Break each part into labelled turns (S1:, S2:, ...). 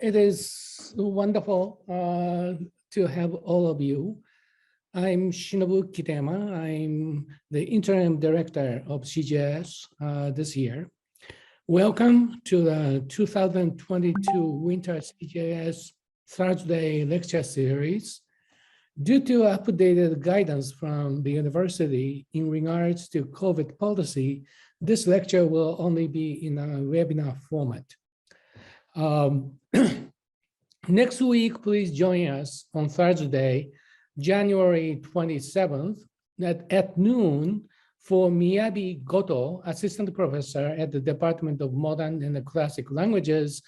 S1: It is wonderful to have all of you. I'm Shinobu Kitema. I'm the interim director of CJS this year. Welcome to the 2022 Winter CJS Thursday lecture series. Due to updated guidance from the university in regards to COVID policy, this lecture will only be in a webinar format. Next week, please join us on Thursday, January 27th at noon for Miyabi Goto, assistant professor at the Department of Modern and Classic Languages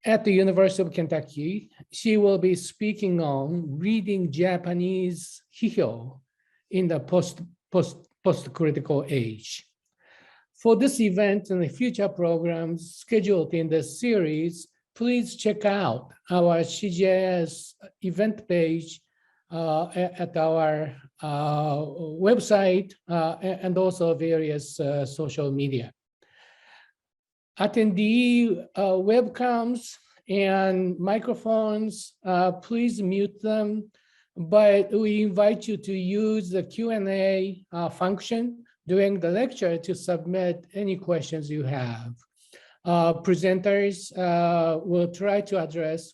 S1: at the University of Kentucky. She will be speaking on reading Japanese hihyo in the post-critical age. For this event and the future programs scheduled in this series, please check out our CJS event page at our website and also various social media. Attendee webcams and microphones, please mute them, but we invite you to use the Q&A function during the lecture to submit any questions you have. Presenters will try to address,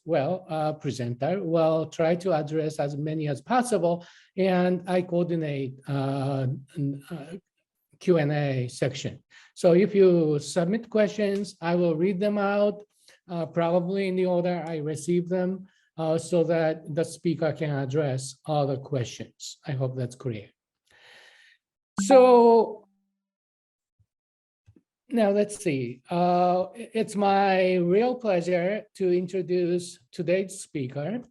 S1: presenter will try to address as many as possible, and I coordinate Q&A section. So if you submit questions, I will read them out, probably in the order I receive them, so that the speaker can address all the questions. I hope that's clear. So now let's see. It's my real pleasure to introduce today's speaker.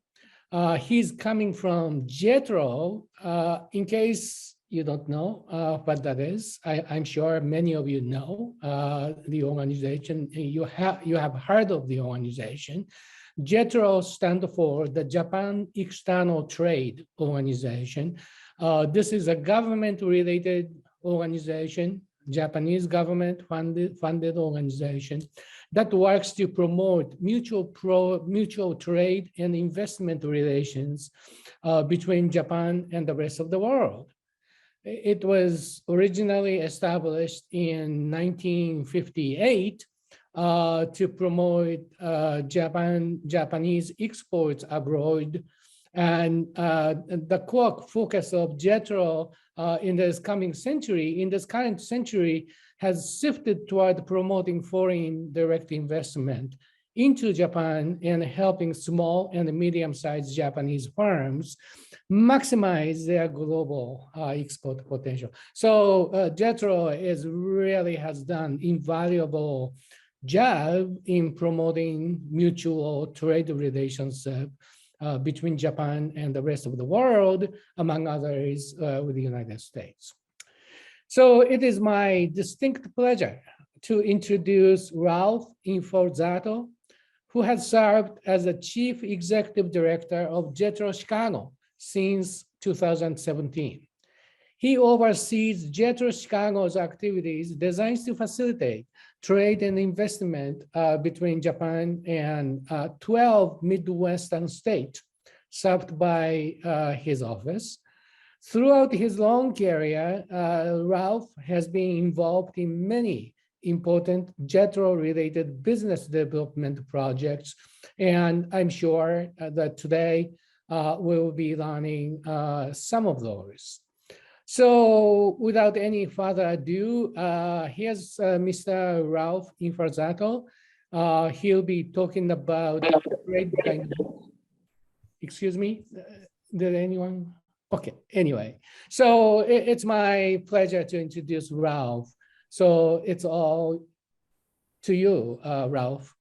S1: He's coming from JETRO. In case you don't know what that is, I'm sure many of you know the organization. You have heard of the organization. JETRO stands for the Japan External Trade Organization. This is a government-related organization, Japanese government-funded organization that works to promote mutual trade and investment relations between Japan and the rest of the world. It was originally established in 1958 to promote Japanese exports abroad. And the core focus of JETRO in this current century, has shifted toward promoting foreign direct investment into Japan and helping small and medium-sized Japanese firms maximize their global export potential. So JETRO really has done invaluable job in promoting mutual trade relations between Japan and the rest of the world, among others with the United States. So it is my distinct pleasure to introduce Ralph Inforzato, who has served as the Chief Executive Director of JETRO Chicago since 2017. He oversees JETRO Chicago's activities designed to facilitate trade and investment between Japan and 12 Midwestern states served by his office. Throughout his long career, Ralph has been involved in many important JETRO-related business development projects, and I'm sure that today we'll be learning some of those. So without any further ado, here's Mr. Ralph Inforzato. He'll be talking about trade dynamics. Excuse me, did anyone? Okay, anyway. So it's my pleasure to introduce Ralph. So it's all to you, Ralph.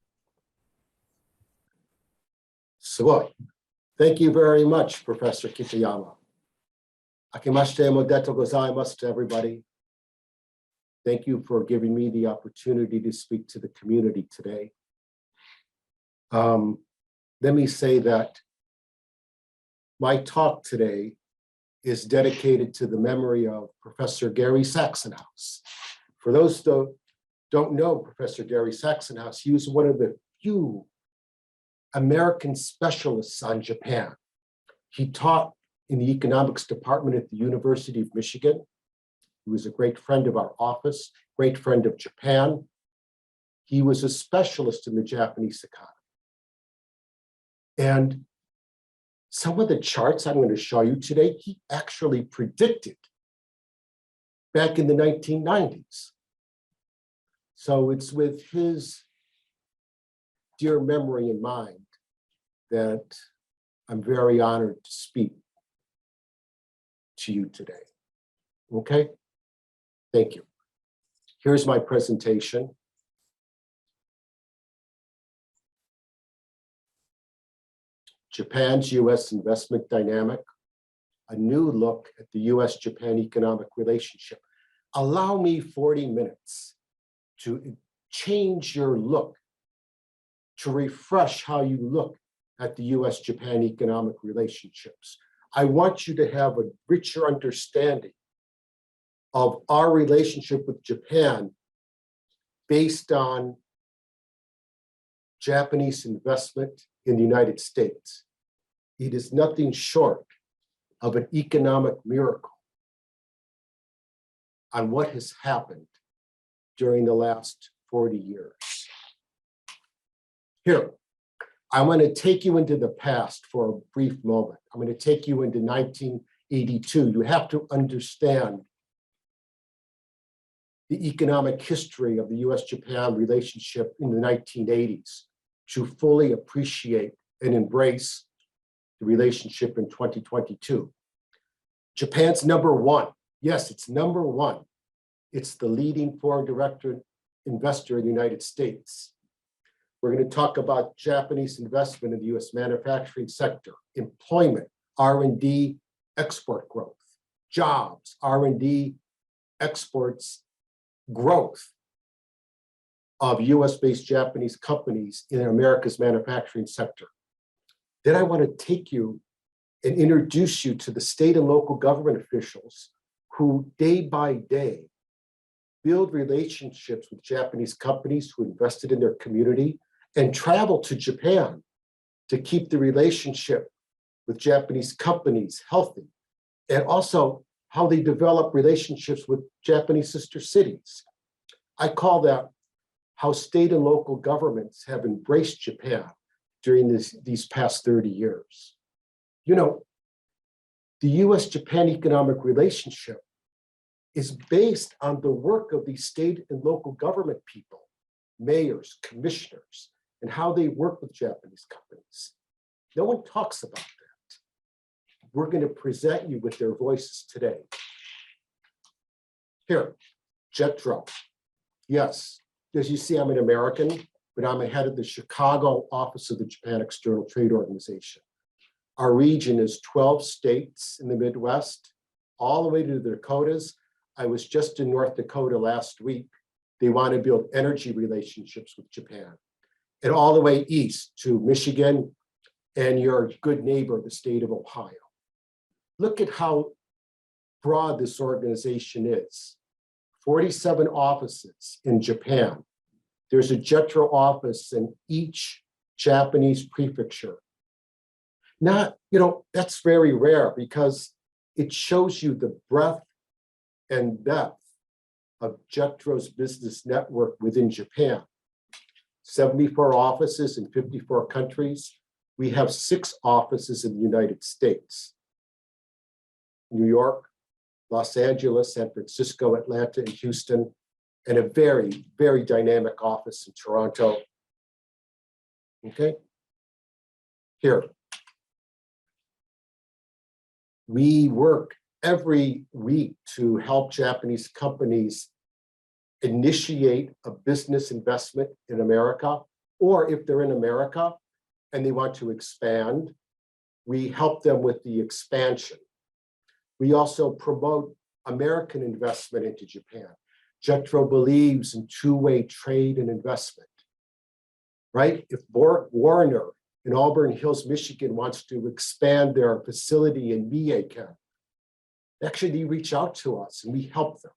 S2: Sugoi. Thank you very much, Professor Kitayama. Akimashite modeto gozaimasu to everybody. Thank you for giving me the opportunity to speak to the community today. Let me say that my talk today is dedicated to the memory of Professor Gary Saxonhouse. For those who don't know Professor Gary Saxonhouse, he was one of the few American specialists on Japan. He taught in the economics department at the University of Michigan. He was a great friend of our office, great friend of Japan. He was a specialist in the Japanese economy. And some of the charts I'm going to show you today, he actually predicted back in the 1990s. So it's with his dear memory in mind that I'm very honored to speak to you today. Okay? Thank you. Here's my presentation. Japan's U.S. investment dynamic, a new look at the U.S.-Japan economic relationship. Allow me 40 minutes to change your look, to refresh how you look at the U.S.-Japan economic relationships. I want you to have a richer understanding of our relationship with Japan based on Japanese investment in the United States. It is nothing short of an economic miracle on what has happened during the last 40 years. Here, I want to take you into the past for a brief moment. I'm going to take you into 1982. You have to understand the economic history of the US-Japan relationship in the 1980s to fully appreciate and embrace the relationship in 2022. Japan's number one. Yes, it's number one. It's the leading foreign direct investor in the United States. We're going to talk about Japanese investment in the US manufacturing sector, employment, R&D, export growth, jobs, R&D, exports, growth of US-based Japanese companies in America's manufacturing sector. Then I want to take you and introduce you to the state and local government officials who day by day build relationships with Japanese companies who invested in their community and travel to Japan to keep the relationship with Japanese companies healthy, and also how they develop relationships with Japanese sister cities. I call that how state and local governments have embraced Japan during these past 30 years. You know, the US-Japan economic relationship is based on the work of these state and local government people, mayors, commissioners, and how they work with Japanese companies. No one talks about that. We're going to present you with their voices today. Here, JETRO. Yes, as you see, I'm an American, but I'm head of the Chicago office of the Japan External Trade Organization. Our region is 12 states in the Midwest, all the way to the Dakotas. I was just in North Dakota last week. They want to build energy relationships with Japan. And all the way east to Michigan and your good neighbor, the state of Ohio. Look at how broad this organization is. 47 offices in Japan. There's a JETRO office in each Japanese prefecture. Not, you know, that's very rare because it shows you the breadth and depth of JETRO's business network within Japan. 74 offices in 54 countries. We have 6 offices in the United States. New York, Los Angeles, San Francisco, Atlanta, and Houston, and a very, very dynamic office in Toronto. Okay, here. We work every week to help Japanese companies initiate a business investment in America, or if they're in America and they want to expand, we help them with the expansion. We also promote American investment into Japan. JETRO believes in two-way trade and investment, right? If Warner in Auburn Hills, Michigan wants to expand their facility in Michigan, actually they reach out to us and we help them.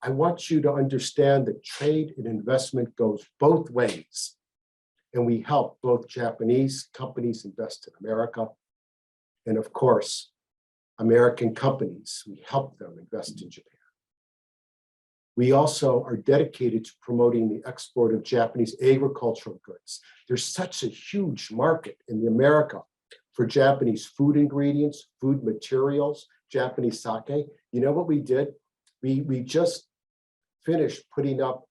S2: I want you to understand that trade and investment goes both ways. and we help both Japanese companies invest in America. And of course, American companies, we help them invest in Japan. We also are dedicated to promoting the export of Japanese agricultural goods. There's such a huge market in America for Japanese food ingredients, food materials, Japanese sake. You know what we did? We just finished putting up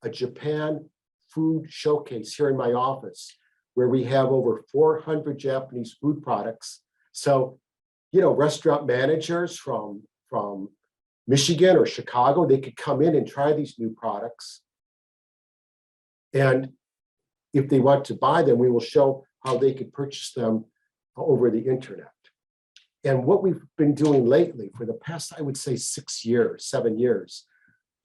S2: a Japan food showcase here in my office, where we have over 400 Japanese food products. So, you know, restaurant managers from Michigan or Chicago, they could come in and try these new products. And if they want to buy them, we will show how they could purchase them over the internet. And what we've been doing lately for the past, I would say 6 years, 7 years,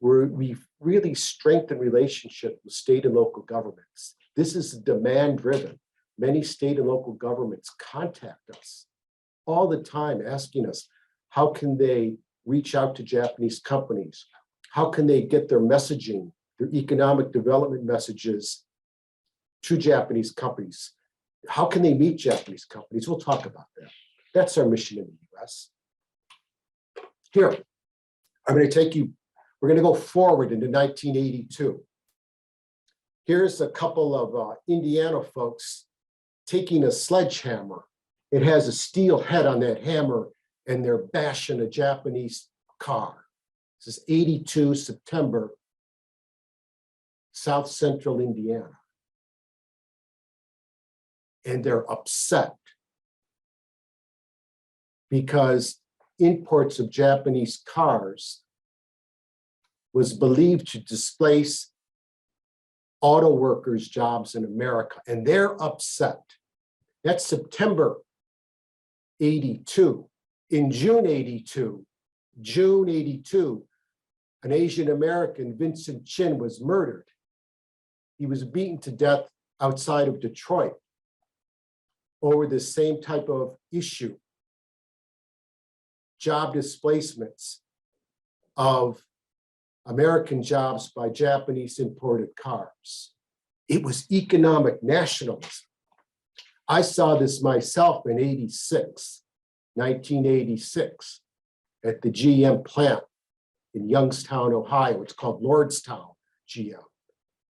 S2: we've really strengthened relationship with state and local governments. This is demand driven. Many state and local governments contact us all the time asking us, how can they reach out to Japanese companies? How can they get their messaging, their economic development messages to Japanese companies? How can they meet Japanese companies? We'll talk about that. That's our mission in the US. Here, I'm going to take you, we're going to go forward into 1982. Here's a couple of Indiana folks taking a sledgehammer. It has a steel head on that hammer, and they're bashing a Japanese car. This is 82 September, South Central Indiana. And they're upset because imports of Japanese cars was believed to displace auto workers' jobs in America, and they're upset. That's September 82. In June 82, an Asian American, Vincent Chin, was murdered. He was beaten to death outside of Detroit over the same type of issue, job displacements of American jobs by Japanese imported cars. It was economic nationalism. I saw this myself in 1986, at the GM plant in Youngstown, Ohio. It's called Lordstown GM.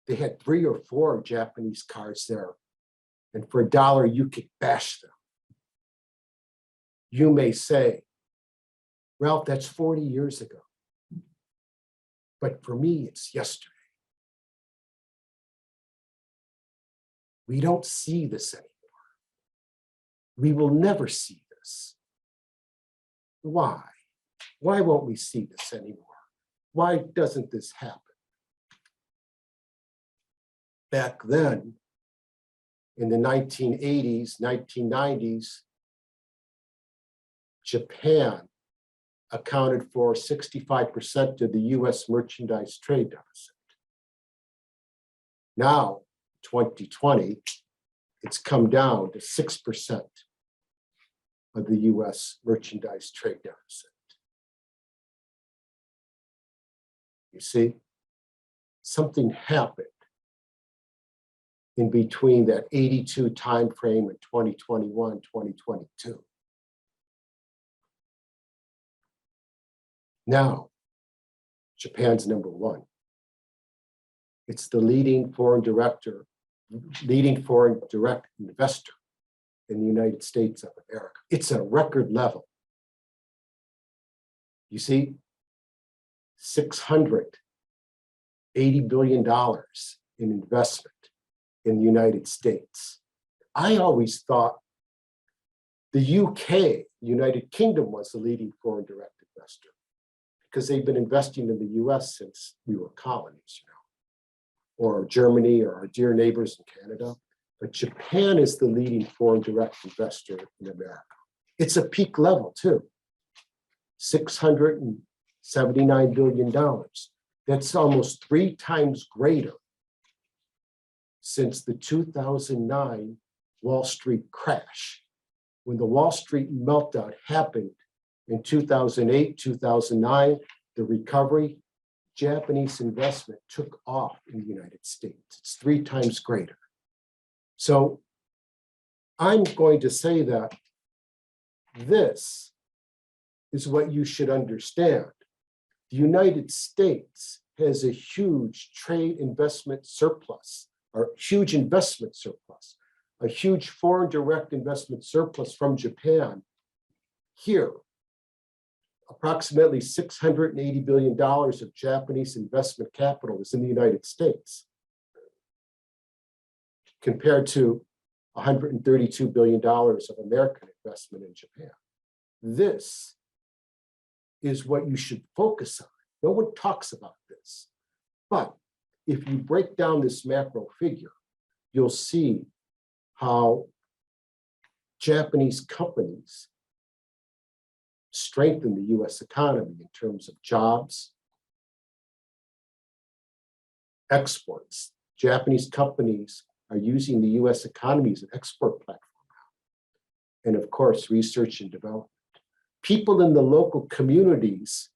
S2: They had 3 or 4 Japanese cars there. And for $1, you could bash them. You may say, Ralph, that's 40 years ago. But for me, it's yesterday. We don't see this anymore. We will never see this. Why? Why won't we see this anymore? Why doesn't this happen? Back then, in the 1980s, 1990s, Japan accounted for 65% of the US merchandise trade deficit. Now, 2020, it's come down to 6% of the US merchandise trade deficit. You see, something happened in between that 82 timeframe and 2021, 2022. Now, Japan's #1. It's the leading foreign direct investor in the United States of America. It's a record level. You see, $680 billion in investment in the United States. I always thought the UK, United Kingdom, was the leading foreign direct investor because they've been investing in the US since we were colonies, or Germany, or our dear neighbors in Canada. But Japan is the leading foreign direct investor in America. It's a peak level too, $679 billion. That's almost 3 times greater since the 2009 Wall Street crash. When the Wall Street meltdown happened in 2008, 2009, the recovery, Japanese investment took off in the United States. It's 3 times greater. So I'm going to say that this is what you should understand. The United States has a huge trade investment surplus, or huge investment surplus, a huge foreign direct investment surplus from Japan here. Approximately $680 billion of Japanese investment capital is in the United States, compared to $132 billion of American investment in Japan. This is what you should focus on. No one talks about this. But if you break down this macro figure, you'll see how Japanese companies strengthen the US economy in terms of jobs, exports. Japanese companies are using the US economy as an export platform now. And of course, research and development. People in the local communities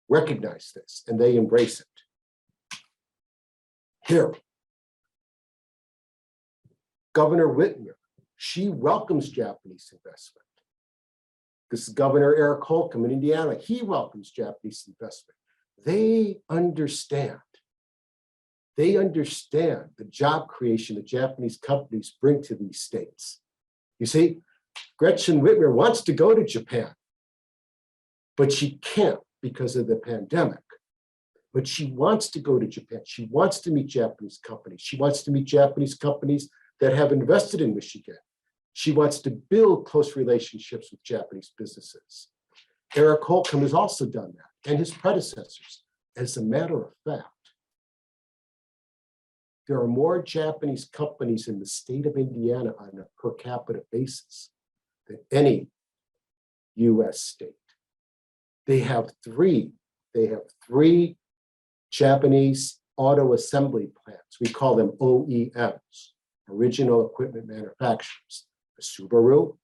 S2: recognize this and they embrace it. Here, Governor Whitmer, she welcomes Japanese investment. This is Governor Eric Holcomb in Indiana. He welcomes Japanese investment. They understand. They understand the job creation that Japanese companies bring to these states. You see, Gretchen Whitmer wants to go to Japan, but she can't because of the pandemic. But she wants to go to Japan. She wants to meet Japanese companies. She wants to meet Japanese companies that have invested in Michigan. She wants to build close relationships with Japanese businesses. Eric Holcomb has also done that, and his predecessors. As a matter of fact, there are more Japanese companies in the state of Indiana on a per capita basis than any US state. They have three Japanese auto assembly plants. We call them OEMs, original equipment manufacturers. Subaru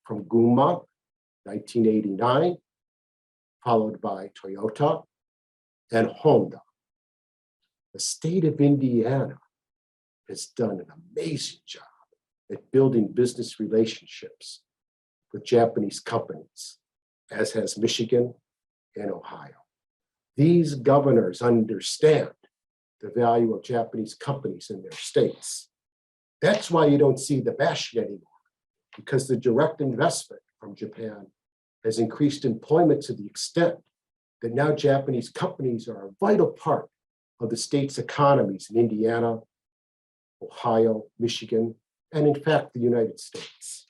S2: from Gunma, 1989, followed by Toyota and Honda. The state of Indiana has done an amazing job at building business relationships with Japanese companies, as has Michigan and Ohio. These governors understand the value of Japanese companies in their states. That's why you don't see the bashing anymore, because the direct investment from Japan has increased employment to the extent that now Japanese companies are a vital part of the state's economies in Indiana, Ohio, Michigan, and in fact, the United States.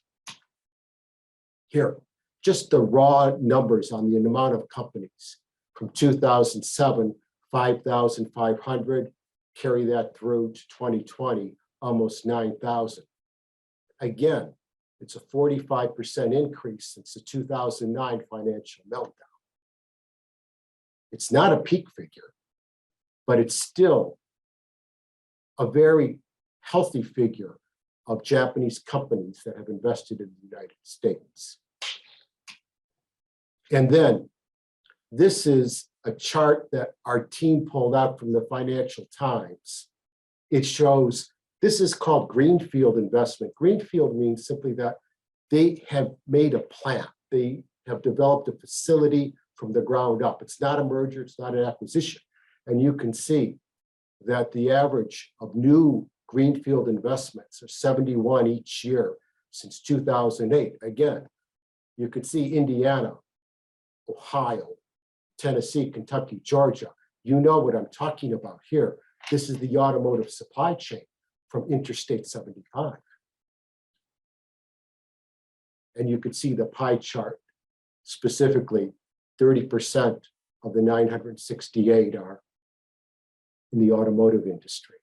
S2: Here, just the raw numbers on the amount of companies from 2007, 5,500, carry that through to 2020, almost 9,000. Again, it's a 45% increase since the 2009 financial meltdown. It's not a peak figure, but it's still a very healthy figure of Japanese companies that have invested in the United States. And then this is a chart that our team pulled out from the Financial Times. It shows, this is called greenfield investment. Greenfield means simply that they have made a plant. They have developed a facility from the ground up. It's not a merger, it's not an acquisition. And you can see that the average of new greenfield investments are 71 each year since 2008. Again, you could see Indiana, Ohio, Tennessee, Kentucky, Georgia. You know what I'm talking about here. This is the automotive supply chain from Interstate 75. And you could see the pie chart, specifically 30% of the 968 are in the automotive industry.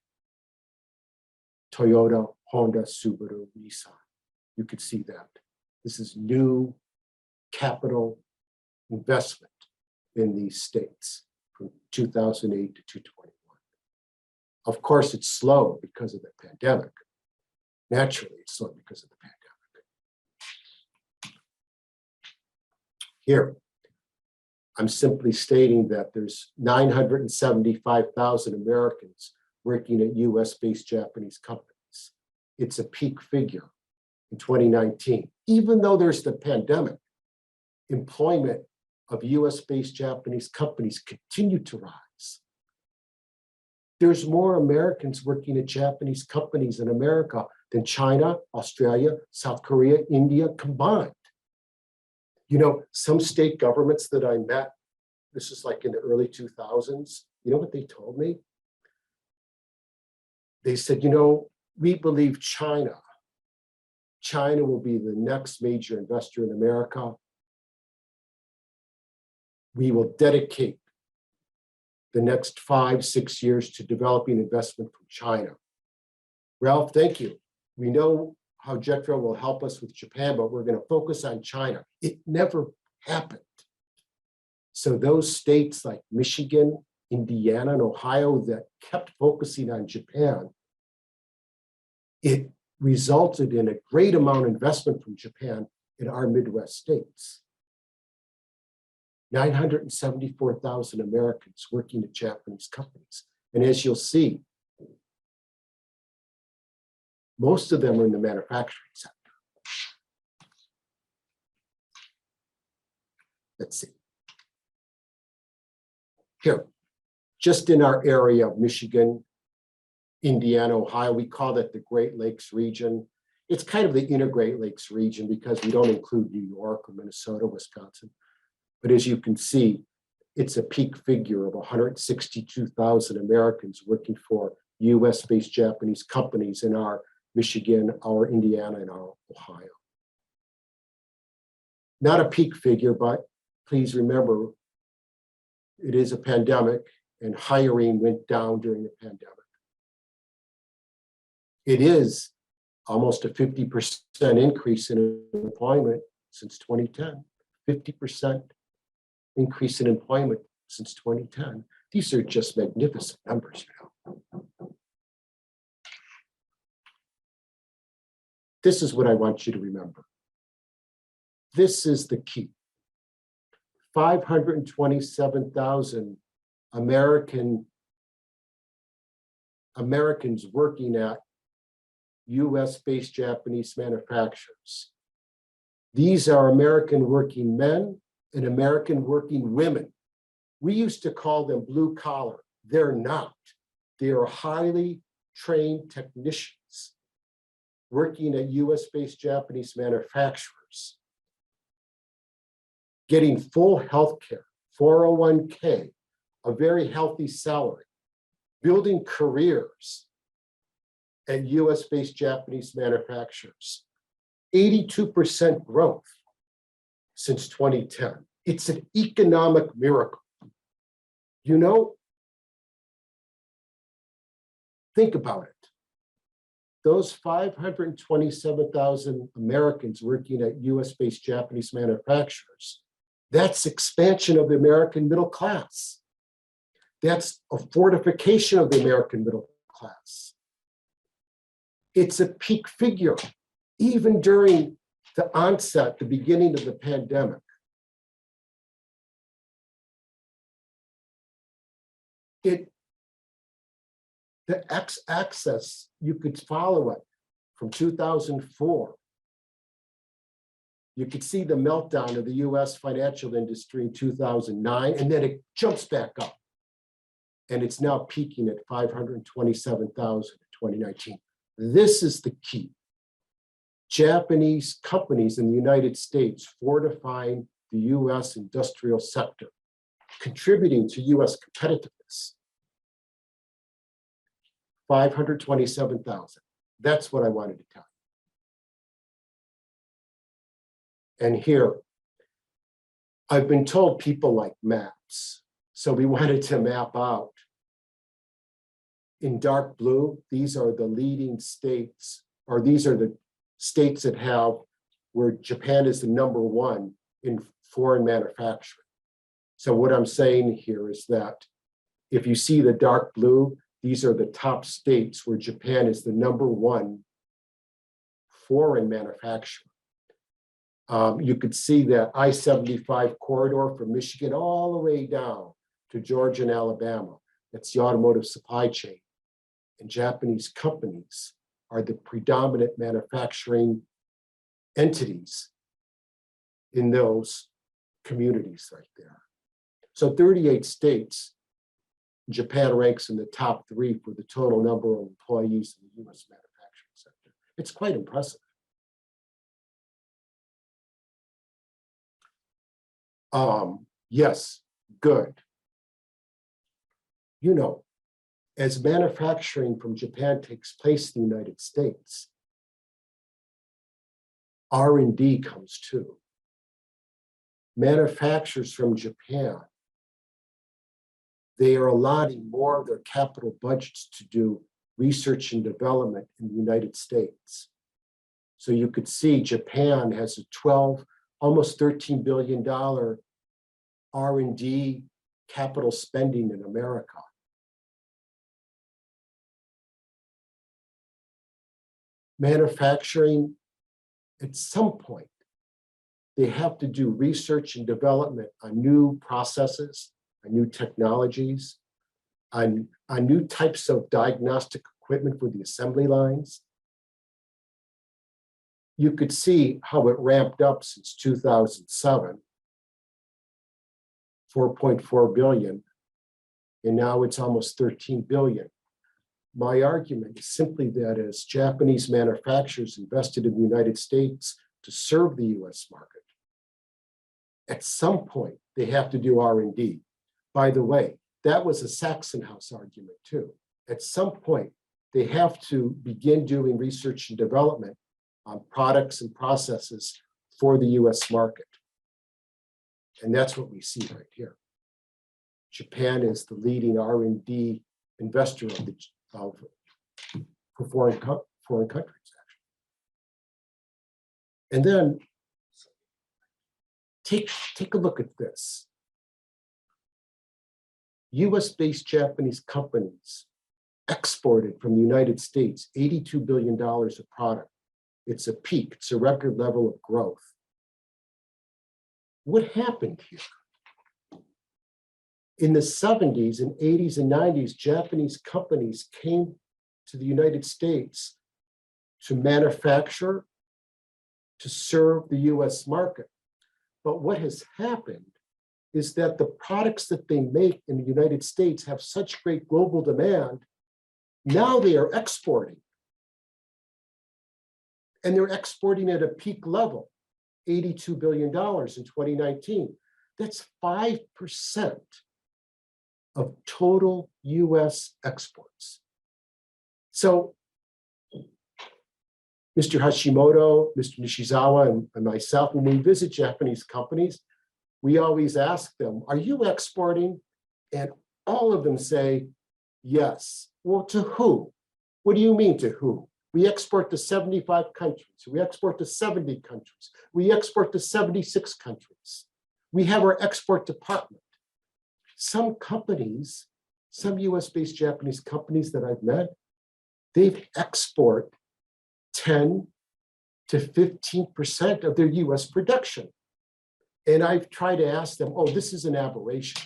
S2: Toyota, Honda, Subaru, Nissan. You could see that. This is new capital investment in these states from 2008 to 2021. Of course, it's slow because of the pandemic. Naturally, it's slow because of the pandemic. Here, I'm simply stating that there's 975,000 Americans working at US-based Japanese companies. it's a peak figure in 2019. Even though there's the pandemic, employment of US-based Japanese companies continue to rise. There's more Americans working at Japanese companies in America than China, Australia, South Korea, India combined. You know, some state governments that I met, this is like in the early 2000s, you know what they told me? They said, you know, we believe China will be the next major investor in America. We will dedicate the next 5-6 years to developing investment from China. Ralph, thank you. We know how JETRO will help us with Japan, but we're going to focus on China. It never happened. So those states like Michigan, Indiana, and Ohio that kept focusing on Japan, it resulted in a great amount of investment from Japan in our Midwest states. 974,000 Americans working at Japanese companies. And as you'll see, most of them are in the manufacturing sector. Let's see. Here, just in our area of Michigan, Indiana, Ohio, we call that the Great Lakes region. It's kind of the inner Great Lakes region because we don't include New York or Minnesota, Wisconsin. But as you can see, it's a peak figure of 162,000 Americans working for US-based Japanese companies in our Michigan, our Indiana, and our Ohio. Not a peak figure, but please remember, it is a pandemic and hiring went down during the pandemic. It is almost a 50% increase in employment since 2010, 50% increase in employment since 2010. These are just magnificent numbers, you know. This is what I want you to remember. This is the key. 527,000 Americans working at US-based Japanese manufacturers. These are American working men and American working women. We used to call them blue collar. They're not. They are highly trained technicians working at US-based Japanese manufacturers, getting full health care, 401k, a very healthy salary, building careers at US-based Japanese manufacturers. 82% growth since 2010. It's an economic miracle. You know, think about it. Those 527,000 Americans working at US-based Japanese manufacturers, that's expansion of the American middle class. That's a fortification of the American middle class. It's a peak figure, even during the onset, the beginning of the pandemic. The x-axis, you could follow it from 2004. You could see the meltdown of the US financial industry in 2009, and then it jumps back up. And it's now peaking at 527,000 in 2019. This is the key. Japanese companies in the United States fortifying the US industrial sector, contributing to US competitiveness. 527,000. That's what I wanted to tell you. And here, I've been told people like maps. So we wanted to map out. In dark blue, these are the leading states, or these are the states that have where Japan is the #1 in foreign manufacturing. So what I'm saying here is that if you see the dark blue, these are the top states where Japan is the #1 foreign manufacturer. You could see that I-75 corridor from Michigan all the way down to Georgia and Alabama. That's the automotive supply chain. And Japanese companies are the predominant manufacturing entities in those communities right there. So 38 states, Japan ranks in the top 3 for the total number of employees in the US manufacturing sector. It's quite impressive. Yes, good. You know, as manufacturing from Japan takes place in the United States, R&D comes too. Manufacturers from Japan, they are allotting more of their capital budgets to do research and development in the United States. So you could see Japan has a almost $13 billion R&D capital spending in America. Manufacturing, at some point, they have to do research and development on new processes, on new technologies, on new types of diagnostic equipment for the assembly lines. You could see how it ramped up since 2007, 4.4 billion, and now it's almost 13 billion. My argument is simply that as Japanese manufacturers invested in the United States to serve the US market, at some point they have to do R&D. By the way, that was a Saxon House argument too. At some point, they have to begin doing research and development on products and processes for the US market. And that's what we see right here. Japan is the leading R&D investor for foreign countries, actually. And then take a look at this. US-based Japanese companies exported from the United States $82 billion of product. It's a peak, it's a record level of growth. What happened here? In the 70s and 80s and 90s, Japanese companies came to the United States to manufacture, to serve the US market. But what has happened is that the products that they make in the United States have such great global demand, now they are exporting. And they're exporting at a peak level, $82 billion in 2019. That's 5% of total US exports. So Mr. Hashimoto, Mr. Nishizawa, and myself, when we visit Japanese companies, we always ask them, are you exporting? And all of them say, yes. Well, to who? What do you mean to who? We export to 75 countries. We export to 70 countries. We export to 76 countries. We have our export department. Some companies, some US-based Japanese companies that I've met, they export 10 to 15% of their US production. And I've tried to ask them, oh, this is an aberration.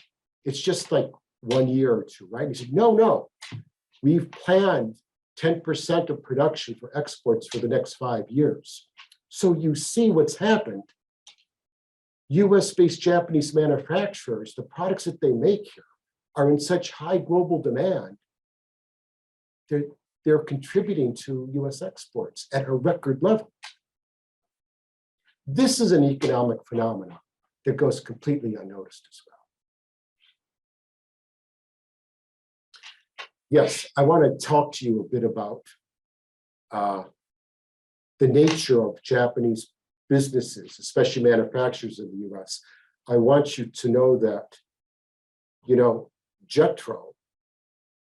S2: It's just like 1 year or two, right? He said, no, we've planned 10% of production for exports for the next 5 years. So you see what's happened. US-based Japanese manufacturers, the products that they make here are in such high global demand, they're contributing to US exports at a record level. This is an economic phenomenon that goes completely unnoticed as well. Yes, I want to talk to you a bit about the nature of Japanese businesses, especially manufacturers in the US. I want you to know that, you know, JETRO,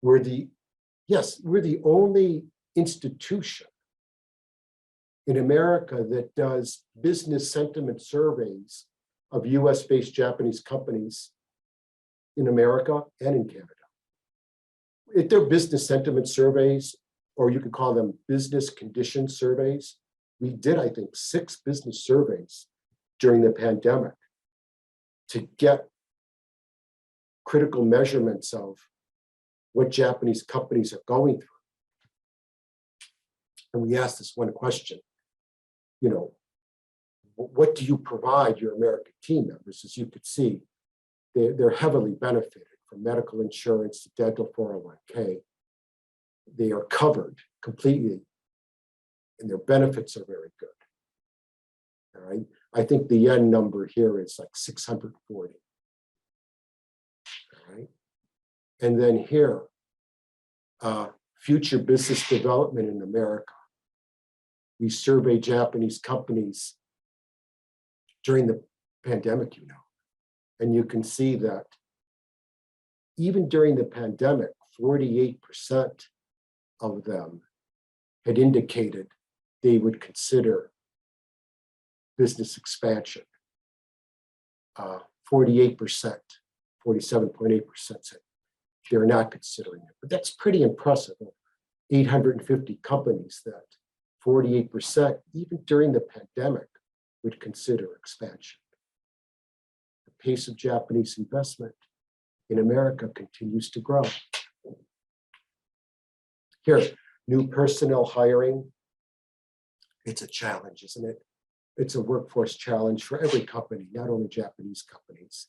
S2: we're the only institution in America that does business sentiment surveys of US-based Japanese companies in America and in Canada. If they're business sentiment surveys, or you could call them business condition surveys, we did, I think, 6 business surveys during the pandemic to get critical measurements of what Japanese companies are going through. And we asked this one question, what do you provide your American team members? As you could see, they're heavily benefited from medical insurance to dental 401k. They are covered completely, and their benefits are very good. All right. I think the end number here is like 640. All right. And then here, future business development in America. We surveyed Japanese companies during the pandemic, and you can see that even during the pandemic, 48% of them had indicated they would consider business expansion. 48%, 47.8% said they're not considering it. But that's pretty impressive. 850 companies that 48%, even during the pandemic, would consider expansion. The pace of Japanese investment in America continues to grow. Here, new personnel hiring. It's a challenge, isn't it? It's a workforce challenge for every company, not only Japanese companies.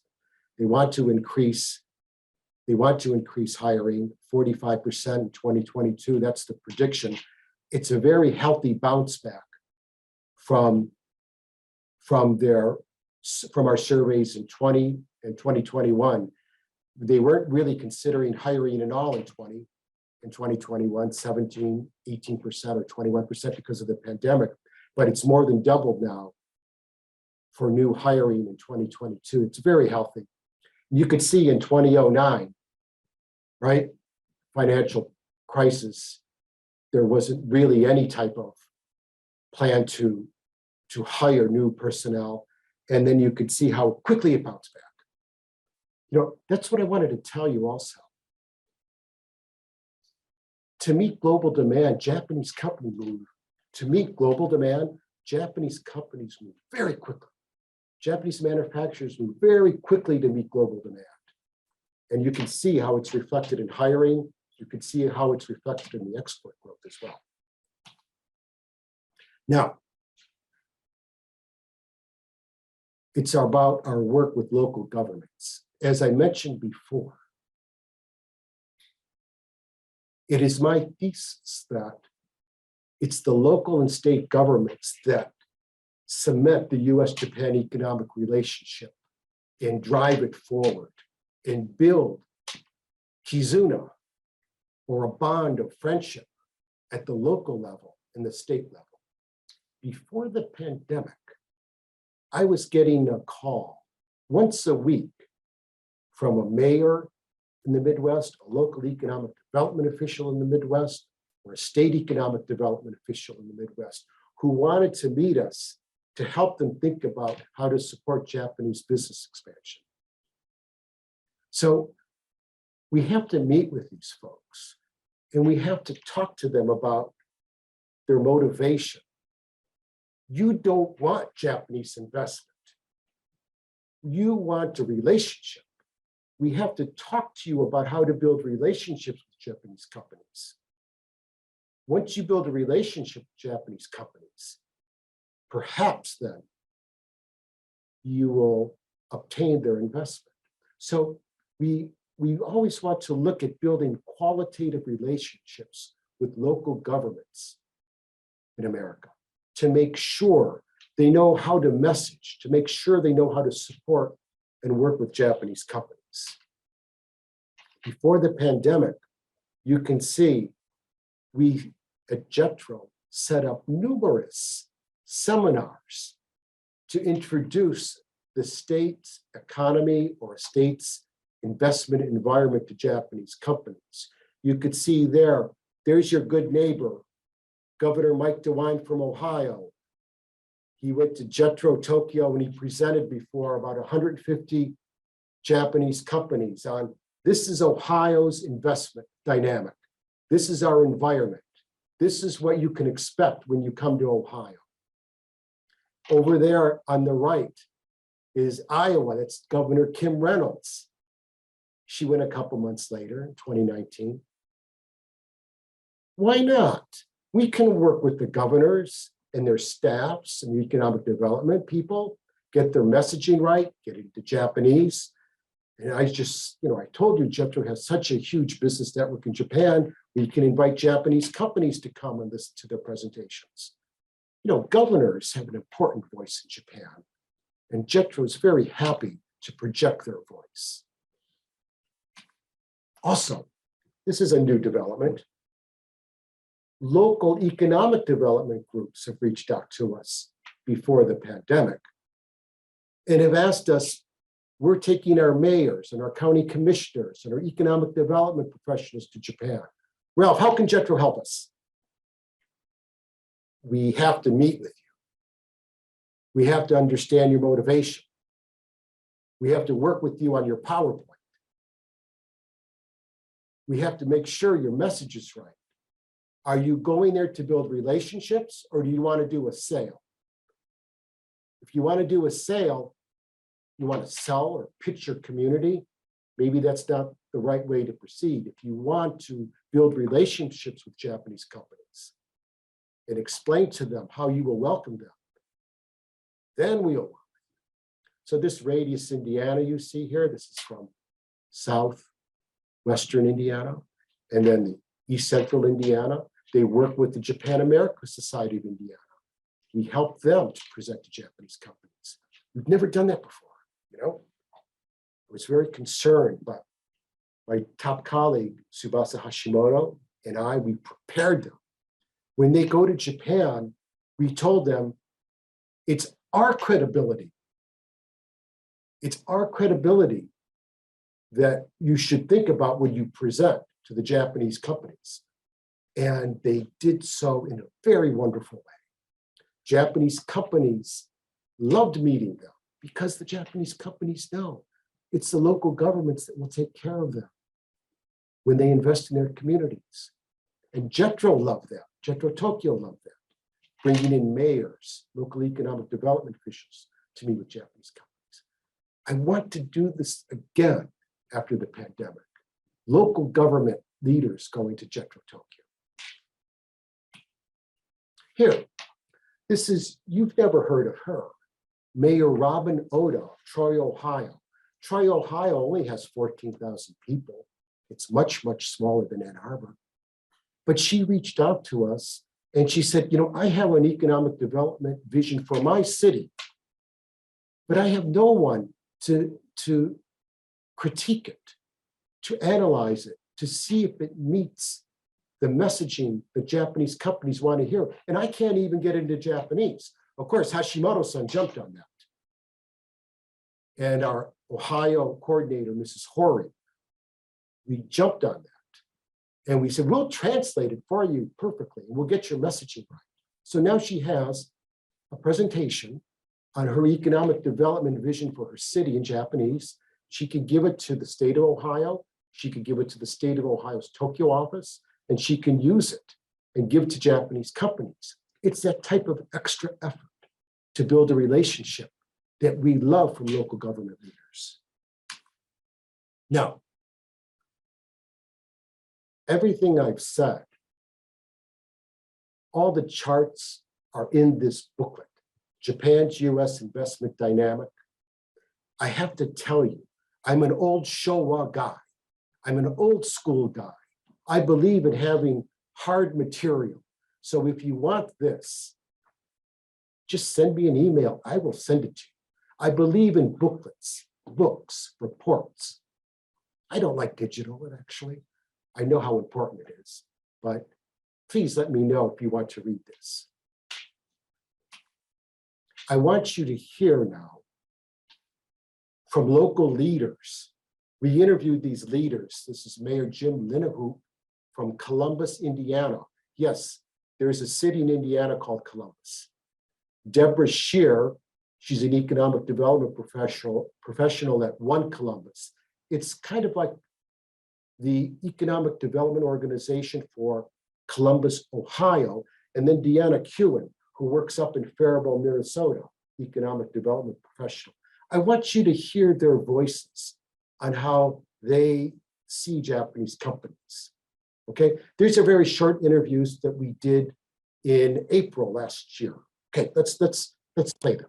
S2: They want to increase hiring 45% in 2022. That's the prediction. It's a very healthy bounce back from our surveys in 20 and 2021. They weren't really considering hiring at all in 2021, 17, 18% or 21% because of the pandemic, but it's more than doubled now for new hiring in 2022. It's very healthy. You could see in 2009, right, financial crisis, there wasn't really any type of plan to hire new personnel. And then you could see how quickly it bounced back. That's what I wanted to tell you also. To meet global demand, Japanese companies move. To meet global demand, Japanese companies move very quickly. Japanese manufacturers move very quickly to meet global demand. And you can see how it's reflected in hiring. You can see how it's reflected in the export growth as well. Now, it's about our work with local governments. As I mentioned before, it is my thesis that it's the local and state governments that cement the US-Japan economic relationship and drive it forward and build kizuna, or a bond of friendship at the local level and the state level. Before the pandemic, I was getting a call once a week from a mayor in the Midwest, a local economic development official in the Midwest, or a state economic development official in the Midwest, who wanted to meet us to help them think about how to support Japanese business expansion. So we have to meet with these folks, and we have to talk to them about their motivation. You don't want Japanese investment. You want a relationship. We have to talk to you about how to build relationships with Japanese companies. Once you build a relationship with Japanese companies, perhaps then you will obtain their investment. So we always want to look at building qualitative relationships with local governments in America to make sure they know how to message, to make sure they know how to support and work with Japanese companies. Before the pandemic, you can see we at JETRO set up numerous seminars to introduce the state's economy or state's investment environment to Japanese companies. You could see there's your good neighbor, Governor Mike DeWine from Ohio. He went to JETRO Tokyo and he presented before about 150 Japanese companies on this is Ohio's investment dynamic. This is our environment. This is what you can expect when you come to Ohio. Over there on the right is Iowa. That's Governor Kim Reynolds. She went a couple months later in 2019. Why not? We can work with the governors and their staffs and the economic development people, get their messaging right, get it to Japanese. And I just, I told you JETRO has such a huge business network in Japan. We can invite Japanese companies to come and listen to their presentations. Governors have an important voice in Japan, and JETRO is very happy to project their voice. Also, this is a new development. Local economic development groups have reached out to us before the pandemic and have asked us, we're taking our mayors and our county commissioners and our economic development professionals to Japan. Ralph, how can JETRO help us? We have to meet with you. We have to understand your motivation. We have to work with you on your PowerPoint. We have to make sure your message is right. Are you going there to build relationships, or do you want to do a sale? If you want to do a sale, you want to sell or pitch your community, maybe that's not the right way to proceed. If you want to build relationships with Japanese companies and explain to them how you will welcome them, then we'll work. So this Radius, Indiana, you see here, this is from southwestern Indiana, and then the East Central Indiana. They work with the Japan America Society of Indiana. We help them to present to Japanese companies. We've never done that before, I was very concerned, but my top colleague, Tsubasa Hashimoto, and we prepared them. When they go to Japan, we told them, it's our credibility. It's our credibility that you should think about when you present to the Japanese companies. And they did so in a very wonderful way. Japanese companies loved meeting them because the Japanese companies know it's the local governments that will take care of them when they invest in their communities. And JETRO loved that. JETRO Tokyo loved that, bringing in mayors, local economic development officials to meet with Japanese companies. I want to do this again after the pandemic. Local government leaders going to JETRO Tokyo. Here, this is, you've never heard of her, Mayor Robin Oda of Troy, Ohio. Troy, Ohio only has 14,000 people. It's much, much smaller than Ann Arbor. But she reached out to us and she said, I have an economic development vision for my city, but I have no one to critique it, to analyze it, to see if it meets the messaging that Japanese companies want to hear. And I can't even get into Japanese. Of course, Hashimoto-san jumped on that. And our Ohio coordinator, Mrs. Horry, we jumped on that. And we said, we'll translate it for you perfectly, and we'll get your messaging right. So now she has a presentation on her economic development vision for her city in Japanese. She could give it to the state of Ohio. She could give it to the state of Ohio's Tokyo office, and she can use it and give to Japanese companies. It's that type of extra effort to build a relationship that we love from local government leaders. Now, everything I've said, all the charts are in this booklet, Japan's U.S. Investment Dynamic. I have to tell you, I'm an old Showa guy. I'm an old school guy. I believe in having hard material. So if you want this, just send me an email. I will send it to you. I believe in booklets, books, reports. I don't like digital, actually. I know how important it is, but please let me know if you want to read this. I want you to hear now from local leaders. We interviewed these leaders. This is Mayor Jim Linehoop from Columbus, Indiana. Yes, there's a city in Indiana called Columbus. Deborah Shear, she's an economic development professional at One Columbus. It's kind of like the economic development organization for Columbus, Ohio, and then Deanna Kewen, who works up in Faribault, Minnesota, economic development professional. I want you to hear their voices on how they see Japanese companies. Okay, these are very short interviews that we did in April last year. Okay, let's play them.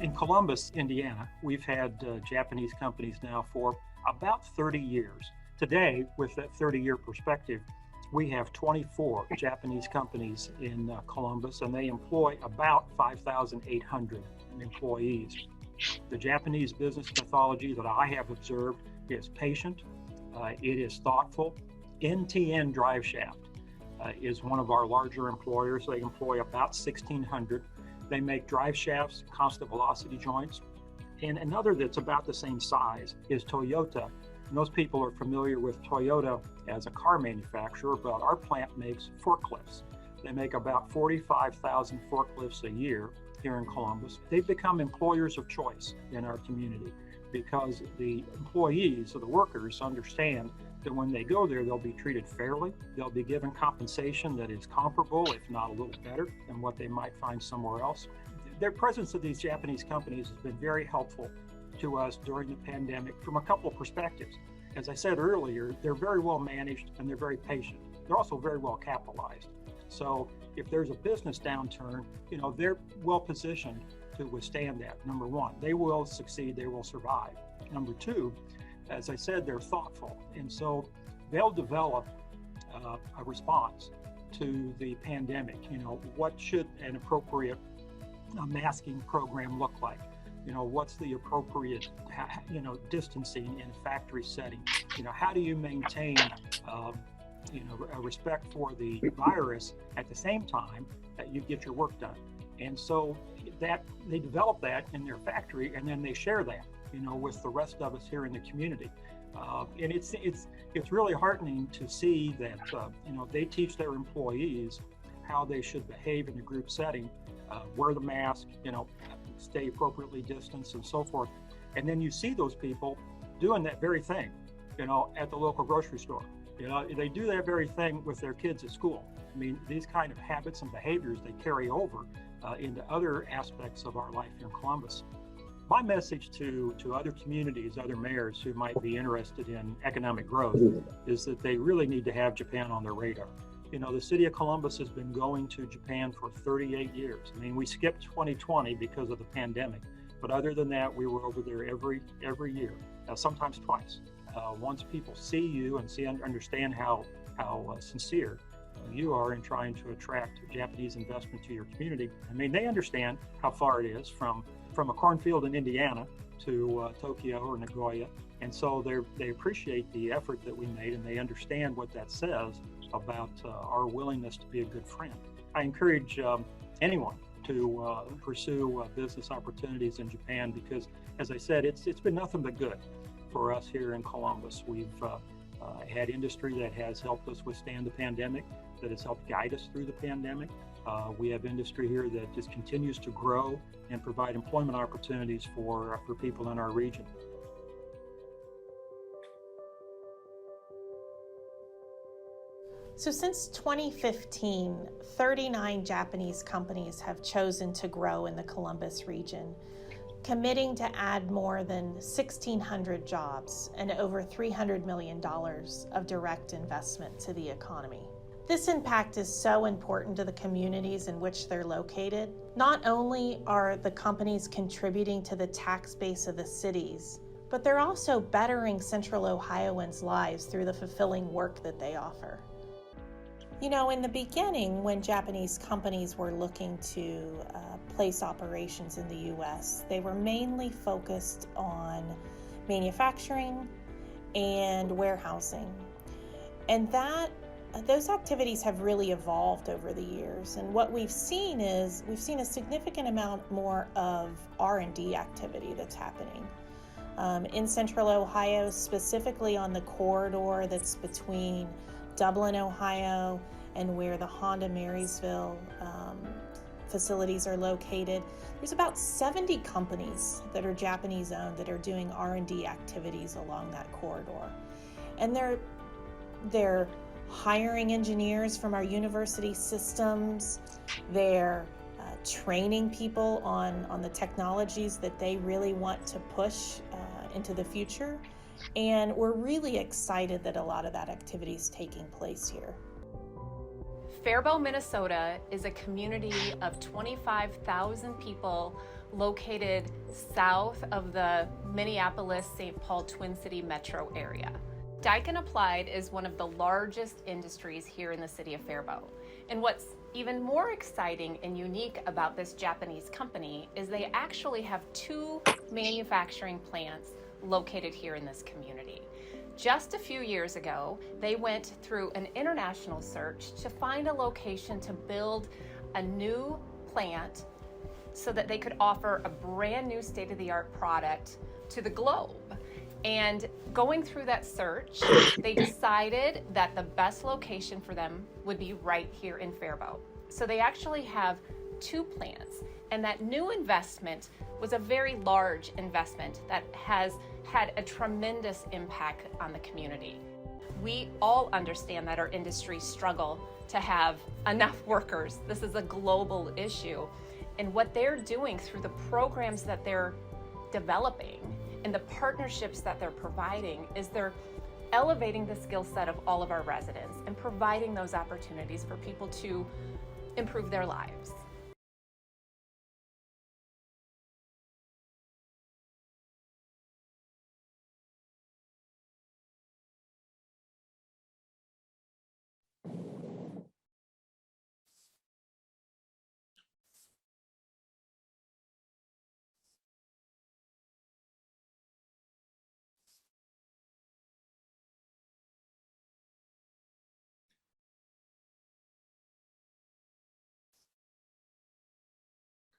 S3: In Columbus, Indiana, we've had Japanese companies now for about 30 years. Today, with that 30-year perspective, we have 24 Japanese companies in Columbus, and they employ about 5,800 employees. The Japanese business mythology that I have observed is patient, it is thoughtful. NTN Drive Shaft is one of our larger employers. They employ about 1,600. They make drive shafts, constant velocity joints. And another that's about the same size is Toyota. Most people are familiar with Toyota as a car manufacturer, but our plant makes forklifts. They make about 45,000 forklifts a year here in Columbus. They've become employers of choice in our community because the employees or the workers understand that when they go there, they'll be treated fairly. They'll be given compensation that is comparable, if not a little better, than what they might find somewhere else. Their presence of these Japanese companies has been very helpful to us during the pandemic from a couple of perspectives. As I said earlier, they're very well managed and they're very patient. They're also very well capitalized. So if there's a business downturn, they're well positioned to withstand that. Number one, they will succeed, they will survive. Number two, as I said, they're thoughtful. And so they'll develop a response to the pandemic. What should an appropriate masking program look like? What's the appropriate, distancing in a factory setting? How do you maintain, a respect for the virus at the same time that you get your work done? And so that they develop that in their factory, and then they share that, with the rest of us here in the community. And it's really heartening to see that, they teach their employees how they should behave in a group setting, wear the mask, stay appropriately distanced and so forth. And then you see those people doing that very thing, at the local grocery store. They do that very thing with their kids at school. I mean, these kind of habits and behaviors, they carry over into other aspects of our life here in Columbus. My message to other communities, other mayors who might be interested in economic growth is that they really need to have Japan on their radar. The city of Columbus has been going to Japan for 38 years. I mean, we skipped 2020 because of the pandemic, but other than that, we were over there every year, sometimes twice. Once people see you and understand how sincere you are in trying to attract Japanese investment to your community. I mean, they understand how far it is from a cornfield in Indiana to Tokyo or Nagoya. And so they appreciate the effort that we made, and they understand what that says about our willingness to be a good friend. I encourage anyone to pursue business opportunities in Japan because, as I said, it's been nothing but good for us here in Columbus. We've had industry that has helped us withstand the pandemic, that has helped guide us through the pandemic. We have industry here that just continues to grow and provide employment opportunities for people in our region.
S4: So since 2015, 39 Japanese companies have chosen to grow in the Columbus region, committing to add more than 1,600 jobs and over $300 million of direct investment to the economy. This impact is so important to the communities in which they're located. Not only are the companies contributing to the tax base of the cities, but they're also bettering Central Ohioans' lives through the fulfilling work that they offer. In the beginning, when Japanese companies were looking to place operations in the U.S., they were mainly focused on manufacturing and warehousing. And those activities have really evolved over the years. And what we've seen is a significant amount more of R&D activity that's happening. In Central Ohio, specifically on the corridor that's between Dublin, Ohio, and where the Honda Marysville facilities are located, there's about 70 companies that are Japanese owned that are doing R&D activities along that corridor. And they're hiring engineers from our university systems. They're training people on the technologies that they really want to push into the future. And we're really excited that a lot of that activity is taking place here.
S5: Faribault, Minnesota is a community of 25,000 people located south of the Minneapolis-St. Paul Twin City metro area. Daikin Applied is one of the largest industries here in the city of Faribault. And what's even more exciting and unique about this Japanese company is they actually have 2 manufacturing plants located here in this community. Just a few years ago, they went through an international search to find a location to build a new plant so that they could offer a brand new state-of-the-art product to the globe. And going through that search, they decided that the best location for them would be right here in Faribault. So they actually have 2 plants, and that new investment was a very large investment that has had a tremendous impact on the community. We all understand that our industries struggle to have enough workers. This is a global issue. And what they're doing through the programs that they're developing and the partnerships that they're providing is they're elevating the skill set of all of our residents and providing those opportunities for people to improve their lives.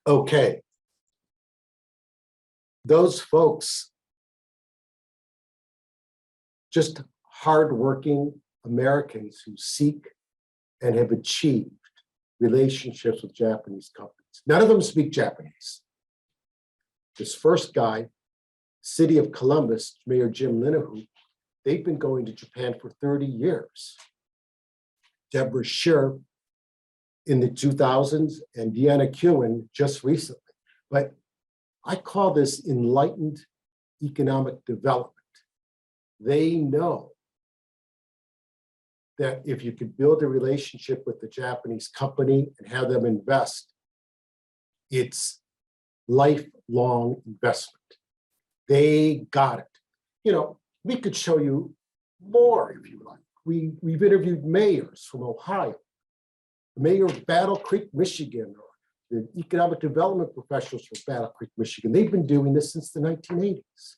S2: Okay. Those folks, just hardworking Americans who seek and have achieved relationships with Japanese companies. None of them speak Japanese. This first guy, City of Columbus, Mayor Jim Linehu, they've been going to Japan for 30 years. Deborah Scheer in the 2000s and Deanna Kewen just recently. But I call this enlightened economic development. They know that if you could build a relationship with the Japanese company and have them invest, it's lifelong investment. They got it. You know, we could show you more if you like. We've interviewed mayors from Ohio, the mayor of Battle Creek, Michigan, or the economic development professionals from Battle Creek, Michigan. They've been doing this since the 1980s.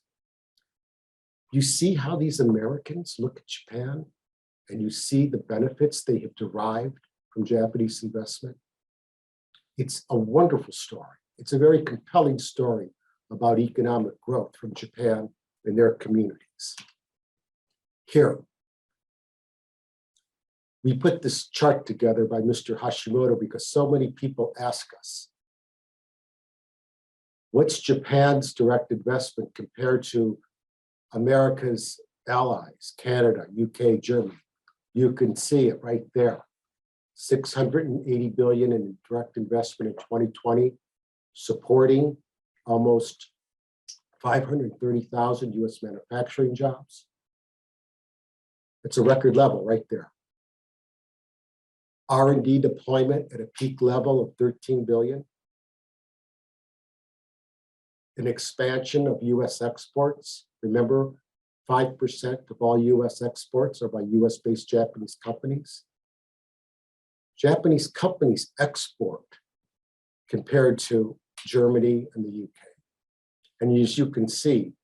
S2: You see how these Americans look at Japan, and you see the benefits they have derived from Japanese investment. It's a wonderful story. It's a very compelling story about economic growth from Japan and their communities. Here, we put this chart together by Mr. Hashimoto because so many people ask us, what's Japan's direct investment compared to America's allies, Canada, UK, Germany? You can see it right there. 680 billion in direct investment in 2020, supporting almost 530,000 US manufacturing jobs. It's a record level right there. R&D deployment at a peak level of 13 billion. An expansion of US exports. Remember, 5% of all US exports are by US-based Japanese companies. Japanese companies export compared to Germany and the UK. And as you can see,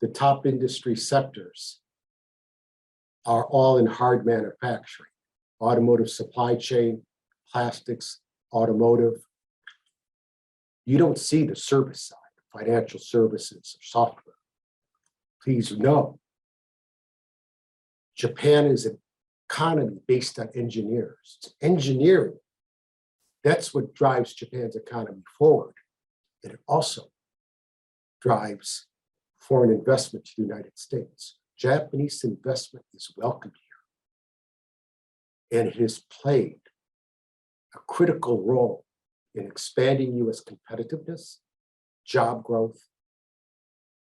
S2: the top industry sectors are all in hard manufacturing, automotive supply chain, plastics, automotive. You don't see the service side, financial services or software. Please know, Japan is an economy based on engineers. It's engineering. That's what drives Japan's economy forward. And it also drives foreign investment to the United States. Japanese investment is welcome here. and it has played a critical role in expanding U.S. competitiveness, job growth.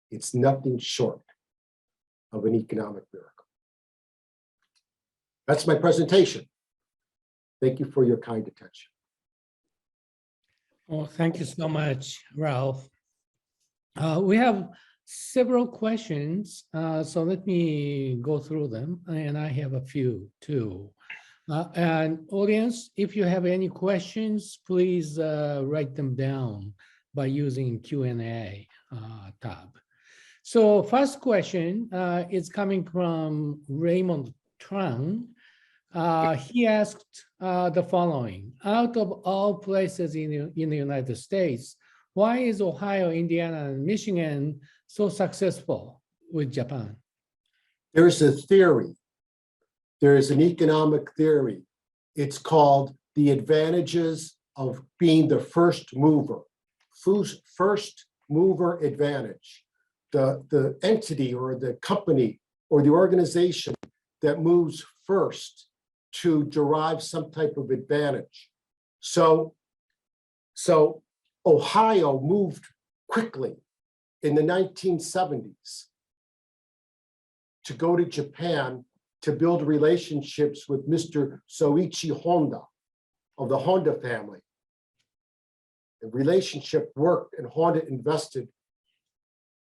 S2: It's nothing short of an economic miracle. That's my presentation. Thank you for your kind attention.
S1: Well, thank you so much, Ralph. We have several questions, so let me go through them, and I have a few too. And audience, if you have any questions, please write them down by using Q&A tab. So first question is coming from Raymond Trung. He asked the following: out of all places in the United States, why is Ohio, Indiana, and Michigan so successful with Japan?
S2: There's a theory. There is an economic theory. It's called the advantages of being the first mover. First mover advantage. The entity or the company or the organization that moves first to derive some type of advantage. So Ohio moved quickly in the 1970s to go to Japan to build relationships with Mr. Soichi Honda of the Honda family. The relationship worked, and Honda invested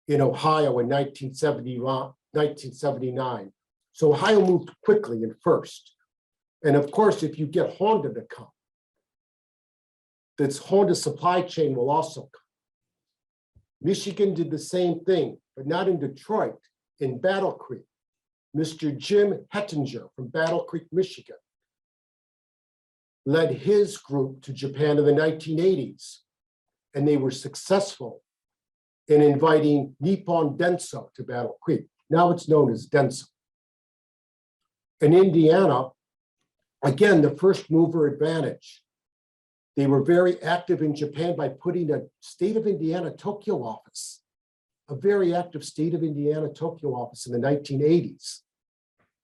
S2: in Ohio in 1979. So Ohio moved quickly and first. And of course, if you get Honda to come, this Honda supply chain will also come. Michigan did the same thing, but not in Detroit, in Battle Creek. Mr. Jim Hettinger from Battle Creek, Michigan, led his group to Japan in the 1980s, and they were successful in inviting Nippon Denso to Battle Creek. Now it's known as Denso. In Indiana, again, the first mover advantage. They were very active in Japan by putting a state of Indiana Tokyo office, a very active state of Indiana Tokyo office in the 1980s.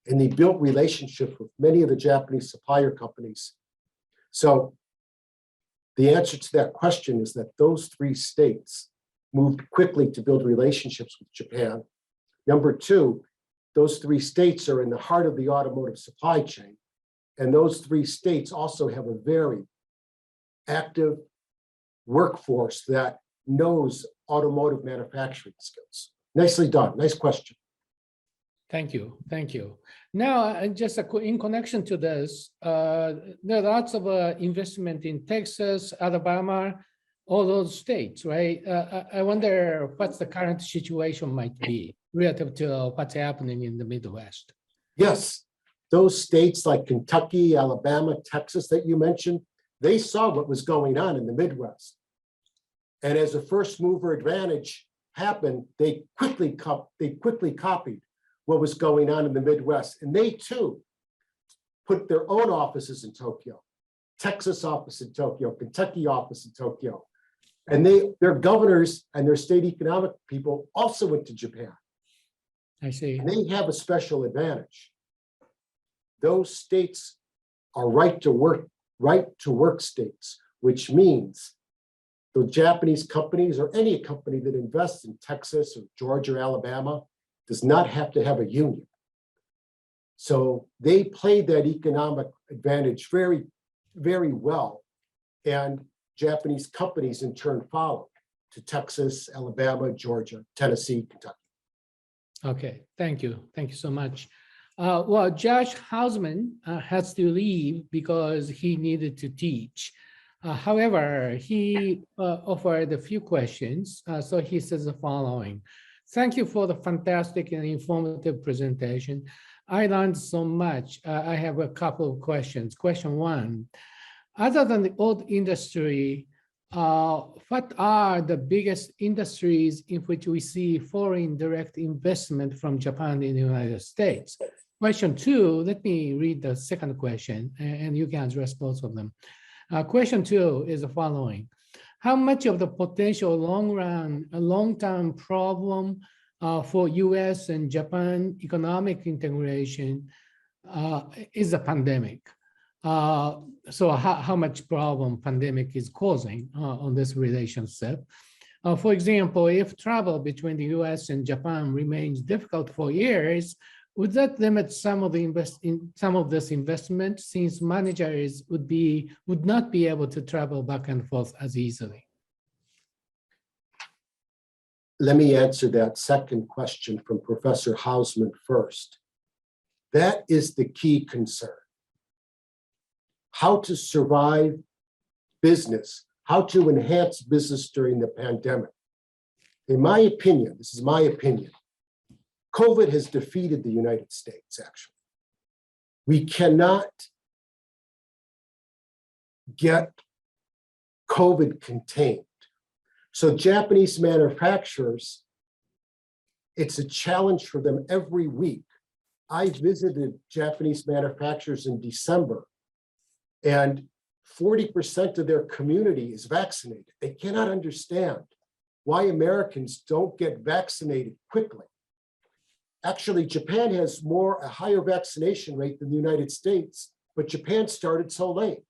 S2: And they built relationships with many of the Japanese supplier companies. So the answer to that question is that those three states moved quickly to build relationships with Japan. Number two, those three states are in the heart of the automotive supply chain. And those three states also have a very active workforce that knows automotive manufacturing skills. Nicely done. Nice question.
S1: Thank you. Thank you. Now, just in connection to this, there are lots of investment in Texas, Alabama, all those states, right? I wonder what's the current situation might be relative to what's happening in the Midwest.
S2: Yes, those states like Kentucky, Alabama, Texas that you mentioned, they saw what was going on in the Midwest. And as a first mover advantage happened, they quickly copied what was going on in the Midwest. And they too put their own offices in Tokyo, Texas office in Tokyo, Kentucky office in Tokyo. And their governors and their state economic people also went to Japan.
S1: I see.
S2: And they have a special advantage. Those states are right to work states, which means the Japanese companies or any company that invests in Texas or Georgia or Alabama does not have to have a union. So they played that economic advantage very, very well. And Japanese companies in turn followed to Texas, Alabama, Georgia, Tennessee, Kentucky.
S1: Okay, thank you. Thank you so much. Well, Josh Hausman has to leave because he needed to teach. However, he offered a few questions. So he says the following: thank you for the fantastic and informative presentation. I learned so much. I have a couple of questions. Question one, other than the old industry, what are the biggest industries in which we see foreign direct investment from Japan in the United States? Question two, let me read the second question and you can address both of them. Question two is the following: how much of the potential long-term problem for US and Japan economic integration is the pandemic? So how much problem pandemic is causing on this relationship. For example, if travel between the US and Japan remains difficult for years, would that limit some of this investment, since managers would not be able to travel back and forth as easily?
S2: Let me answer that second question from Professor Hausman first. That is the key concern. How to survive business, how to enhance business during the pandemic. In my opinion, this is my opinion, COVID has defeated the United States, actually. We cannot get COVID contained. So Japanese manufacturers, it's a challenge for them every week. I visited Japanese manufacturers in December, and 40% of their community is vaccinated. They cannot understand why Americans don't get vaccinated quickly. Actually, Japan has a higher vaccination rate than the United States, but Japan started so late.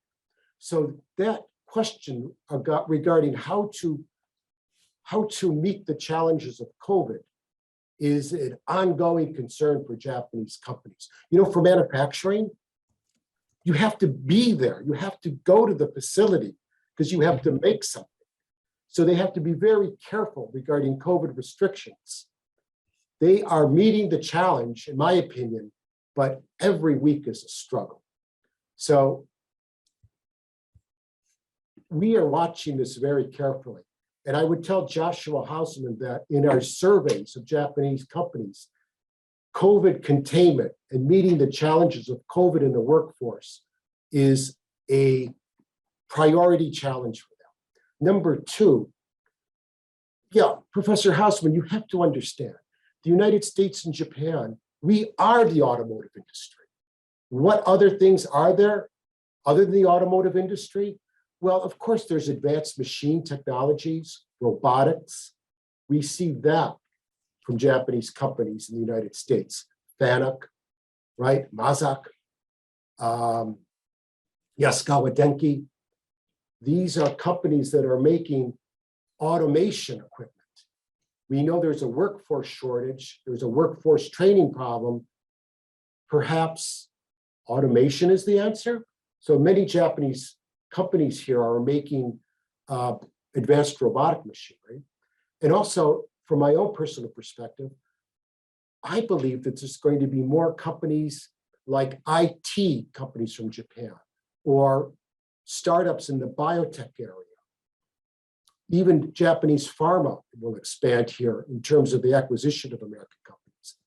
S2: So that question regarding how to meet the challenges of COVID is an ongoing concern for Japanese companies. You know, for manufacturing, you have to be there. You have to go to the facility because you have to make something. So they have to be very careful regarding COVID restrictions. They are meeting the challenge, in my opinion, but every week is a struggle. So we are watching this very carefully. And I would tell Joshua Hausman that in our surveys of Japanese companies, COVID containment and meeting the challenges of COVID in the workforce is a priority challenge for them. Number two, Professor Hausman, you have to understand, the United States and Japan, we are the automotive industry. What other things are there other than the automotive industry? Well, of course, there's advanced machine technologies, robotics. We see that from Japanese companies in the United States. Fanuc, right? Mazak, Yaskawa Denki. These are companies that are making automation equipment. We know there's a workforce shortage. There's a workforce training problem. Perhaps automation is the answer. So many Japanese companies here are making advanced robotic machinery. And also, from my own personal perspective, I believe that there's going to be more companies like IT companies from Japan or startups in the biotech area. Even Japanese pharma will expand here in terms of the acquisition of American companies.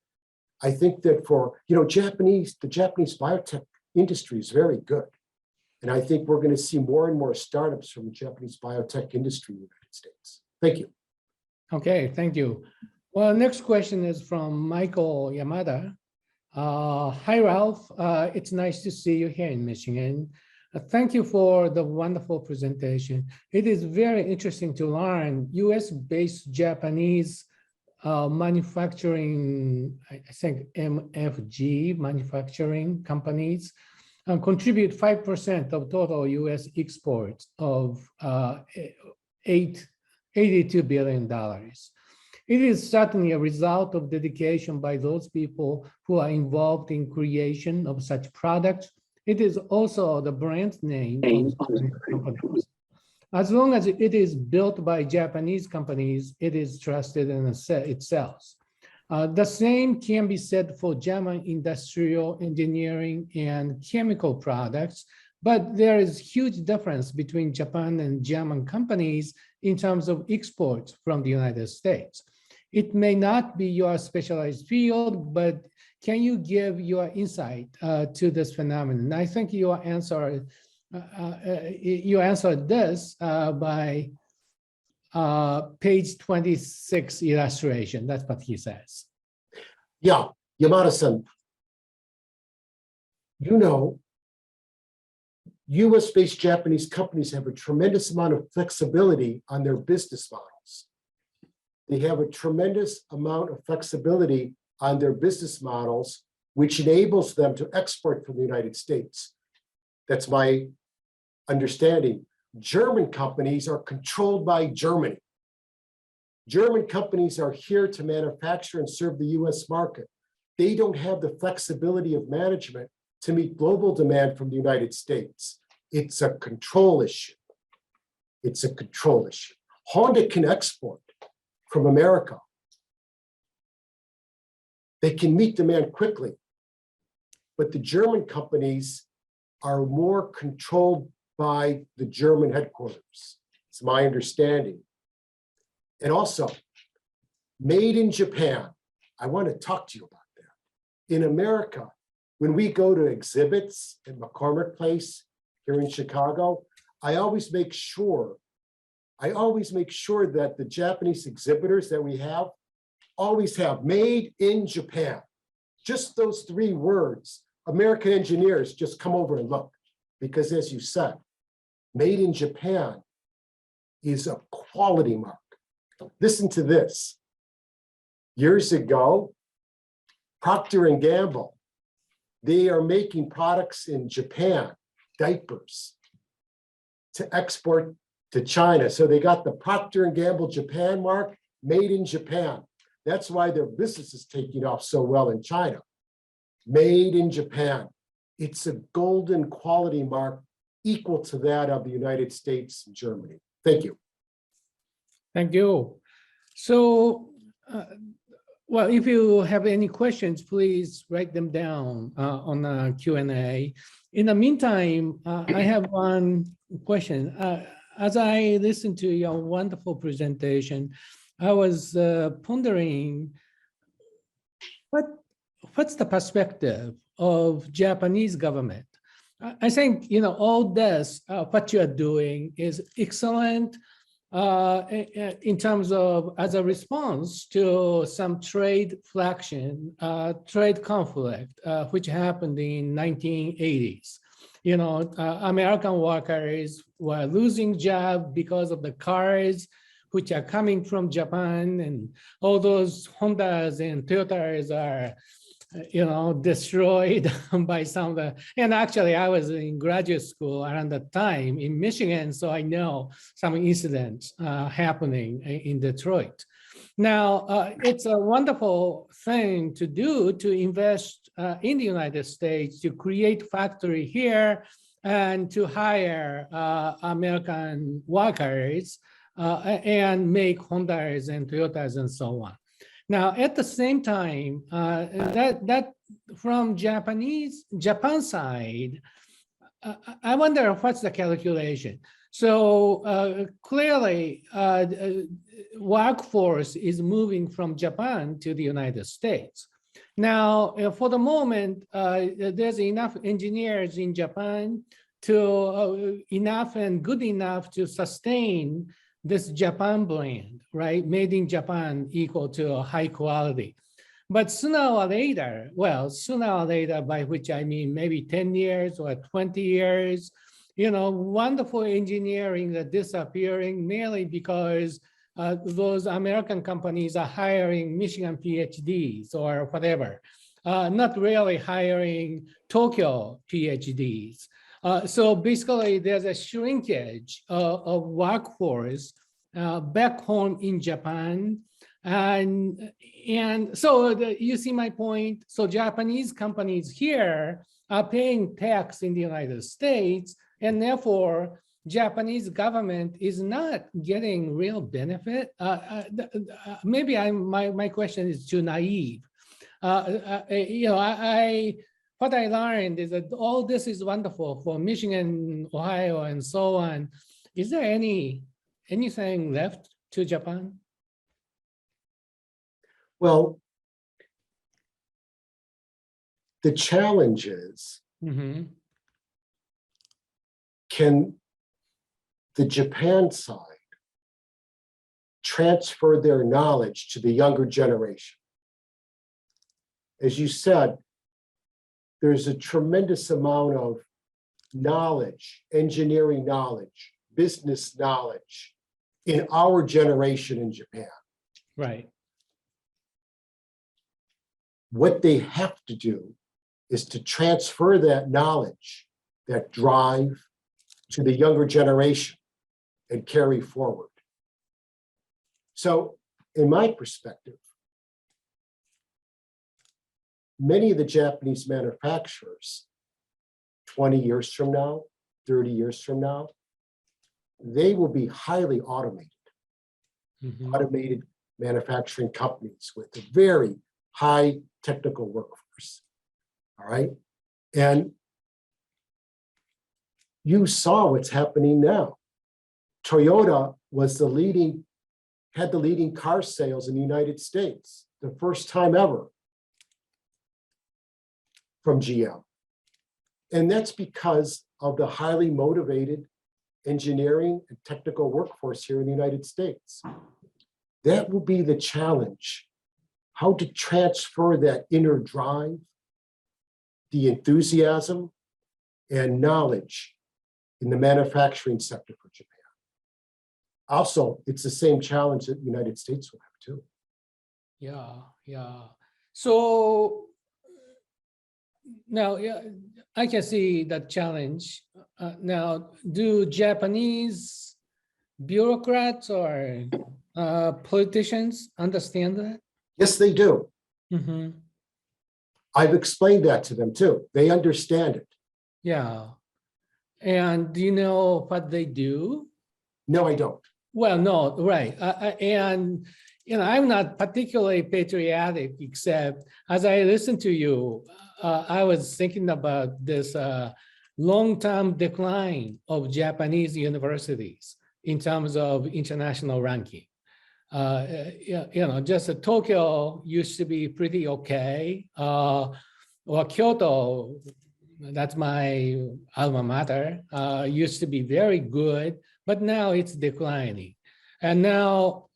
S2: I think that the Japanese biotech industry is very good. And I think we're going to see more and more startups from the Japanese biotech industry in the United States. Thank you.
S1: Okay, thank you. Well, next question is from Michael Yamada. Hi, Ralph. It's nice to see you here in Michigan. Thank you for the wonderful presentation. It is very interesting to learn US-based Japanese manufacturing, I think MFG manufacturing companies contribute 5% of total US exports of $82 billion. It is certainly a result of dedication by those people who are involved in creation of such products. It is also the brand name of companies. As long as it is built by Japanese companies, it is trusted and it sells. The same can be said for German industrial engineering and chemical products, but there is huge difference between Japan and German companies in terms of exports from the United States. It may not be your specialized field, but can you give your insight to this phenomenon? I think you answered this by page 26 illustration. That's what he says.
S2: Yeah, Yamada-san, US-based Japanese companies have a tremendous amount of flexibility on their business models. They have a tremendous amount of flexibility on their business models, which enables them to export from the United States. That's my understanding. German companies are controlled by Germany. German companies are here to manufacture and serve the US market. They don't have the flexibility of management to meet global demand from the United States. It's a control issue. It's a control issue. Honda can export from America. They can meet demand quickly, but the German companies are more controlled by the German headquarters. It's my understanding. And also, made in Japan. I want to talk to you about that. In America, when we go to exhibits at McCormick Place here in Chicago, I always make sure that the Japanese exhibitors that we have always have made in Japan. Just those 3 words, American engineers just come over and look. Because as you said, made in Japan is a quality mark. Listen to this. Years ago, Procter & Gamble, they are making products in Japan, diapers, to export to China. So they got the Procter & Gamble Japan mark, made in Japan. That's why their business is taking off so well in China. Made in Japan. It's a golden quality mark equal to that of the United States and Germany. Thank you.
S1: Thank you. So, well, if you have any questions, please write them down on the Q&A. In the meantime, I have one question. As I listened to your wonderful presentation, I was pondering what's the perspective of Japanese government? I think, all this, what you are doing is excellent in terms of as a response to some trade friction, trade conflict, which happened in 1980s. American workers were losing jobs because of the cars which are coming from Japan, and all those Hondas and Toyotas are destroyed by some of the, and actually I was in graduate school around that time in Michigan, so I know some incidents happening in Detroit. Now, it's a wonderful thing to do to invest in the United States, to create factory here and to hire American workers and make Hondas and Toyotas and so on. Now, at the same time, that from Japan side, I wonder what's the calculation. So clearly, workforce is moving from Japan to the United States. Now, for the moment, there's enough engineers in Japan to enough and good enough to sustain this Japan brand, right? Made in Japan equal to high quality. But sooner or later, by which I mean maybe 10 years or 20 years, wonderful engineering are disappearing merely because those American companies are hiring Michigan PhDs or whatever, not really hiring Tokyo PhDs. So basically, there's a shrinkage of workforce back home in Japan. And so you see my point. So Japanese companies here are paying tax in the United States, and therefore, Japanese government is not getting real benefit. Maybe my question is too naive. What I learned is that all this is wonderful for Michigan, Ohio, and so on. Is there anything left to Japan?
S2: Well, the challenge is, can the Japan side transfer their knowledge to the younger generation? As you said, there's a tremendous amount of knowledge, engineering knowledge, business knowledge in our generation in Japan.
S1: Right.
S2: What they have to do is to transfer that knowledge that drive to the younger generation and carry forward. So in my perspective, many of the Japanese manufacturers, 20 years from now, 30 years from now, they will be highly automated, automated manufacturing companies with a very high technical workforce. All right. And you saw what's happening now. Toyota had the leading car sales in the United States, the first time ever from GM. And that's because of the highly motivated engineering and technical workforce here in the United States. That will be the challenge, how to transfer that inner drive, the enthusiasm and knowledge in the manufacturing sector for Japan. Also, it's the same challenge that the United States will have too.
S1: Yeah. So now, I can see that challenge. Now, do Japanese bureaucrats or politicians understand that?
S2: Yes, they do.
S1: Mm-hmm.
S2: I've explained that to them too. They understand it.
S1: Yeah. And do you know what they do?
S2: No, I don't.
S1: Well, no, right. And, I'm not particularly patriotic, except as I listened to you, I was thinking about this long-term decline of Japanese universities in terms of international ranking. Just Tokyo used to be pretty okay, or Kyoto, that's my alma mater, used to be very good, but now it's declining. And now,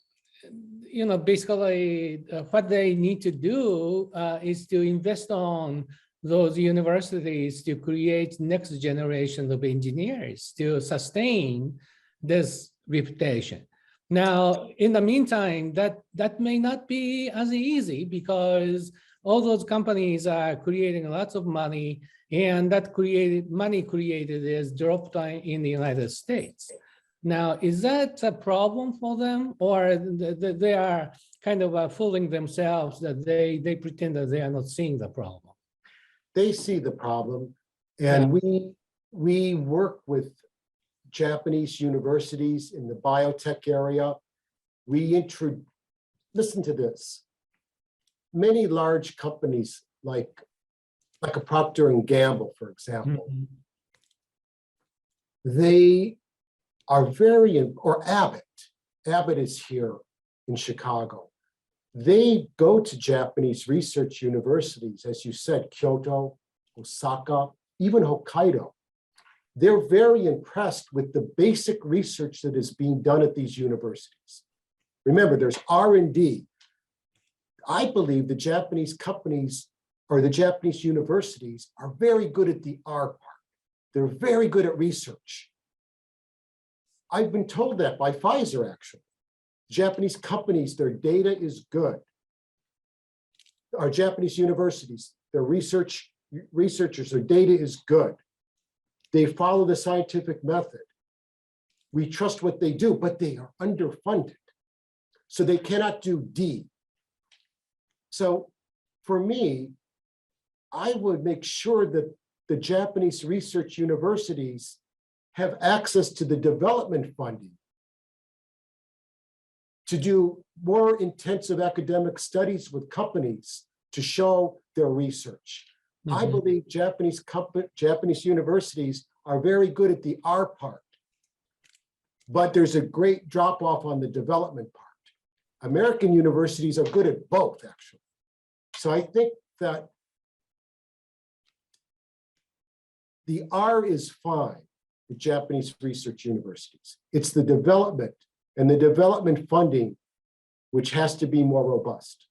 S1: basically what they need to do is to invest on those universities to create next generation of engineers to sustain this reputation. Now, in the meantime, that may not be as easy because all those companies are creating lots of money, and that money created is dropped in the United States. Now, is that a problem for them, or they are kind of fooling themselves that they pretend that they are not seeing the problem?
S2: They see the problem, and we work with Japanese universities in the biotech area. Listen to this. Many large companies like a Procter and Gamble, for example, they are or Abbott is here in Chicago. They go to Japanese research universities, as you said, Kyoto, Osaka, even Hokkaido. They're very impressed with the basic research that is being done at these universities. Remember, there's R&D. I believe the Japanese companies or the Japanese universities are very good at the R part. They're very good at research. I've been told that by Pfizer, actually. Japanese companies, their data is good. Our Japanese universities, their researchers, their data is good. They follow the scientific method. We trust what they do, but they are underfunded. So they cannot do D. So for me, I would make sure that the Japanese research universities have access to the development funding to do more intensive academic studies with companies to show their research. I believe Japanese universities are very good at the R part, but there's a great drop off on the development part. American universities are good at both, actually. So I think that the R is fine, the Japanese research universities. It's the development and the development funding which has to be more robust.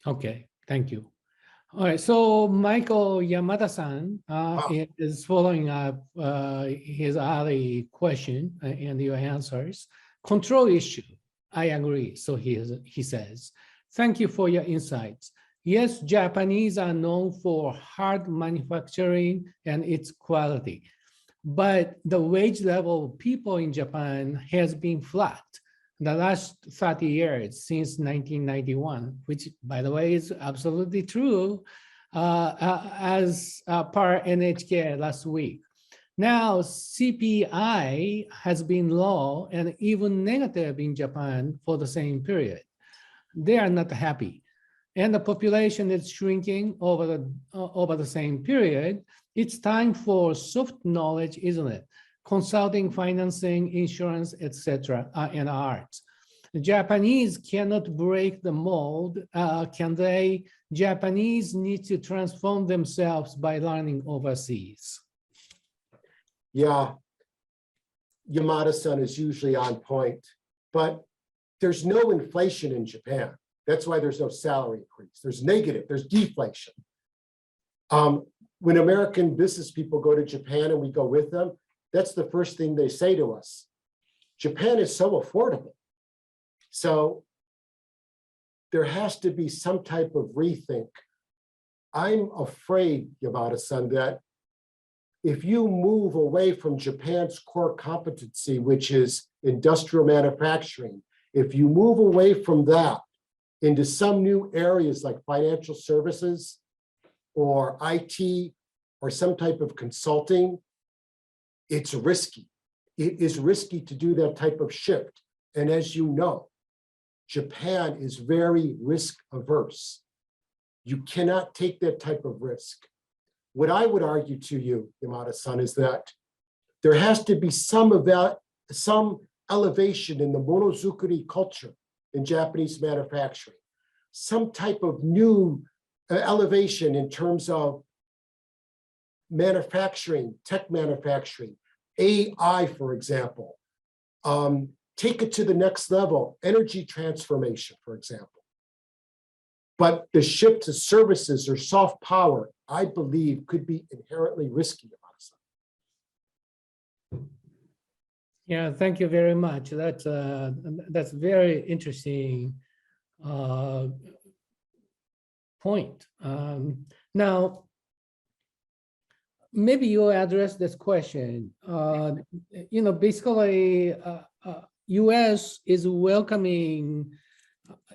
S1: Okay, thank you. All right, so Michael Yamada-san is following up his early question and your answers. Control issue, I agree, so he says. Thank you for your insights. Yes, Japanese are known for hard manufacturing and its quality, but the wage level of people in Japan has been flat the last 30 years since 1991, which, by the way, is absolutely true as per NHK last week. Now, CPI has been low and even negative in Japan for the same period. They are not happy. And the population is shrinking over the same period. It's time for soft knowledge, isn't it? Consulting, financing, insurance, etc., and arts. The Japanese cannot break the mold, can they? Japanese need to transform themselves by learning overseas.
S2: Yeah, Yamada-san is usually on point, but there's no inflation in Japan. That's why there's no salary increase. There's negative, there's deflation. When American business people go to Japan and we go with them, that's the first thing they say to us. Japan is so affordable. So there has to be some type of rethink. I'm afraid, Yamada-san, that if you move away from Japan's core competency, which is industrial manufacturing, if you move away from that into some new areas like financial services or IT or some type of consulting, it's risky. It is risky to do that type of shift. And as you know, Japan is very risk averse. You cannot take that type of risk. What I would argue to you, Yamada-san, is that there has to be some elevation in the monozukuri culture in Japanese manufacturing, some type of new elevation in terms of manufacturing, tech manufacturing, AI, for example. Take it to the next level, energy transformation, for example. But the shift to services or soft power, I believe, could be inherently risky.
S1: Yeah, thank you very much. That's very interesting point. Now, maybe you address this question. Basically, U.S. is welcoming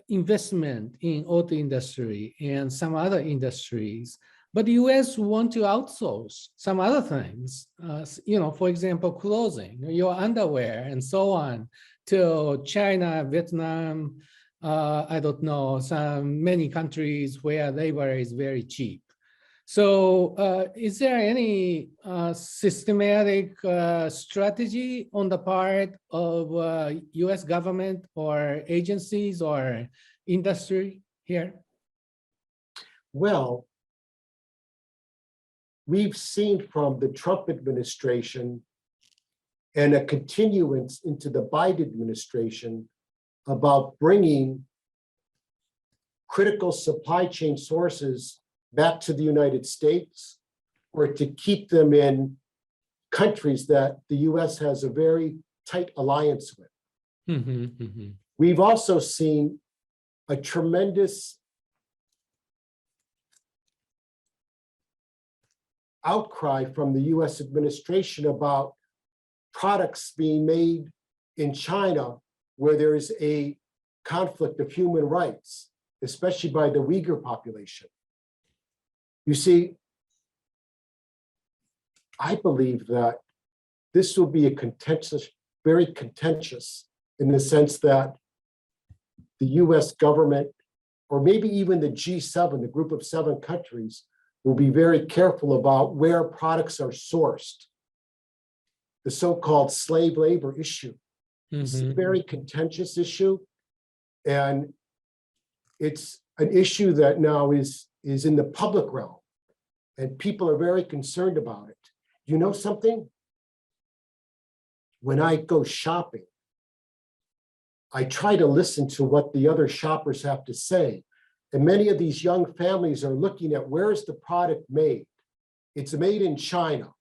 S1: investment in auto industry and some other industries, but the U.S. want to outsource some other things, for example, clothing, your underwear and so on, to China, Vietnam, I don't know, many countries where labor is very cheap. So is there any systematic strategy on the part of US government or agencies or industry here?
S2: Well, we've seen from the Trump administration and a continuance into the Biden administration about bringing critical supply chain sources back to the United States, or to keep them in countries that the US has a very tight alliance with.
S1: Mm-hmm, mm-hmm.
S2: We've also seen a tremendous outcry from the US administration about products being made in China where there is a conflict of human rights, especially by the Uyghur population. You see, I believe that this will be very contentious in the sense that the US government, or maybe even the G7, the group of 7 countries, will be very careful about where products are sourced. The so-called slave labor issue. Mm-hmm. It's a very contentious issue. And it's an issue that now is in the public realm, and people are very concerned about it. You know something? When I go shopping, I try to listen to what the other shoppers have to say. And many of these young families are looking at, where is the product made? It's made in China.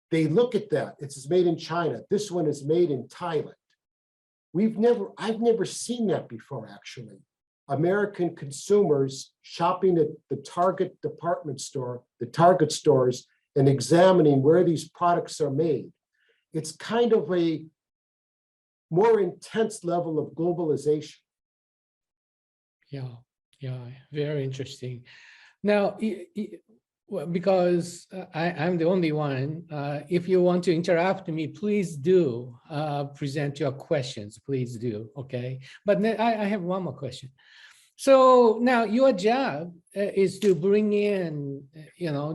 S2: They look at that, it's made in China. This one is made in Thailand. I've never seen that before, actually. American consumers shopping at the Target department store, the Target stores, and examining where these products are made. It's kind of a more intense level of globalization.
S1: Yeah, very interesting. Now, well, because I'm the only one, if you want to interrupt me, please do present your questions, please do, okay? But I have one more question. So now your job is to bring in,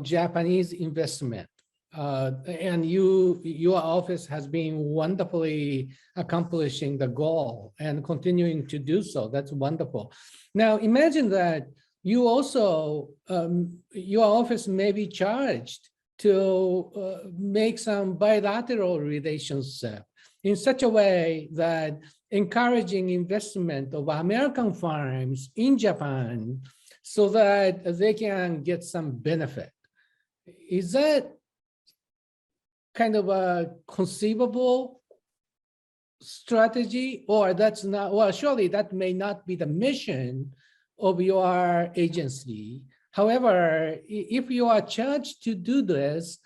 S1: Japanese investment. And your office has been wonderfully accomplishing the goal and continuing to do so. That's wonderful. Now imagine that you also, your office may be charged to make some bilateral relationship in such a way that encouraging investment of American firms in Japan so that they can get some benefit. Is that kind of a conceivable strategy, or that's not, well, surely that may not be the mission of your agency. However, if you are charged to do this,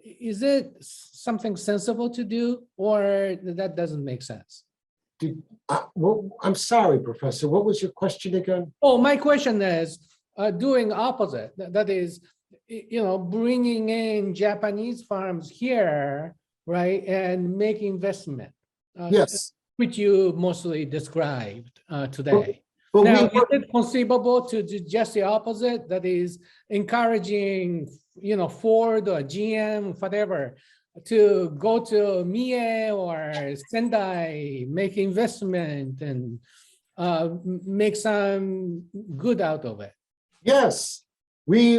S1: is it something sensible to do, or that doesn't make sense?
S2: Well, I'm sorry, Professor, what was your question again?
S1: Oh, my question is doing opposite. That is, bringing in Japanese firms here, right, and make investment.
S2: Yes.
S1: Which you mostly described today.
S2: But
S1: now, is it conceivable to do just the opposite? That is encouraging, Ford or GM, whatever, to go to Mie or Sendai, make investment and make some good out of it.
S2: Yes, we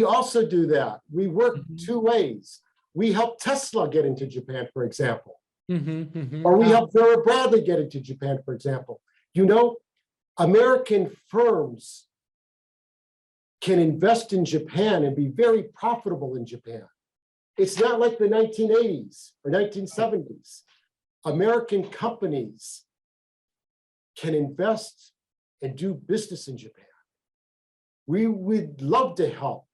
S2: also do that. We work two ways. We help Tesla get into Japan, for example, or we help Vera Bradley get into Japan, for example. American firms can invest in Japan and be very profitable in Japan. It's not like the 1980s or 1970s. American companies can invest and do business in Japan. We would love to help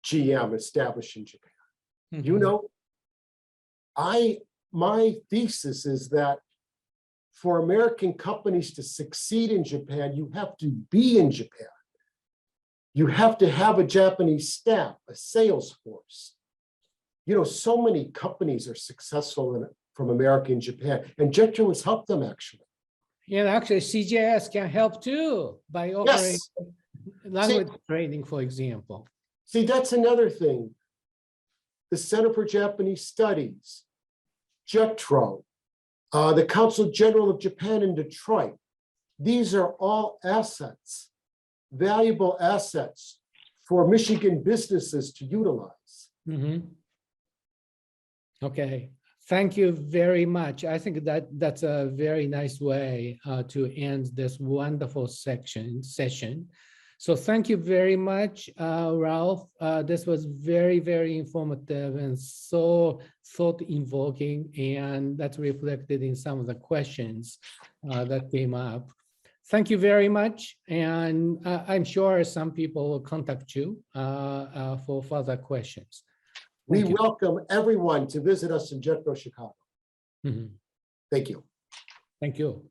S2: GM establish in Japan. My thesis is that for American companies to succeed in Japan, you have to be in Japan. You have to have a Japanese staff, a sales force. So many companies are successful from America and Japan, and JETRO has helped them actually.
S1: Yeah, actually, CJS can help too by offering language training, for example.
S2: See, that's another thing. The Center for Japanese Studies, JETRO, the Consul General of Japan in Detroit. These are all assets, valuable assets for Michigan businesses to utilize. Okay, thank you very much. I think that's a very nice way to end this wonderful session. So thank you very much, Ralph. This was very, very informative and so thought-invoking, and that's reflected in some of the questions that came up. Thank you very much, and I'm sure some people will contact you for further questions. We welcome everyone to visit us in JETRO Chicago. Thank you. Thank you.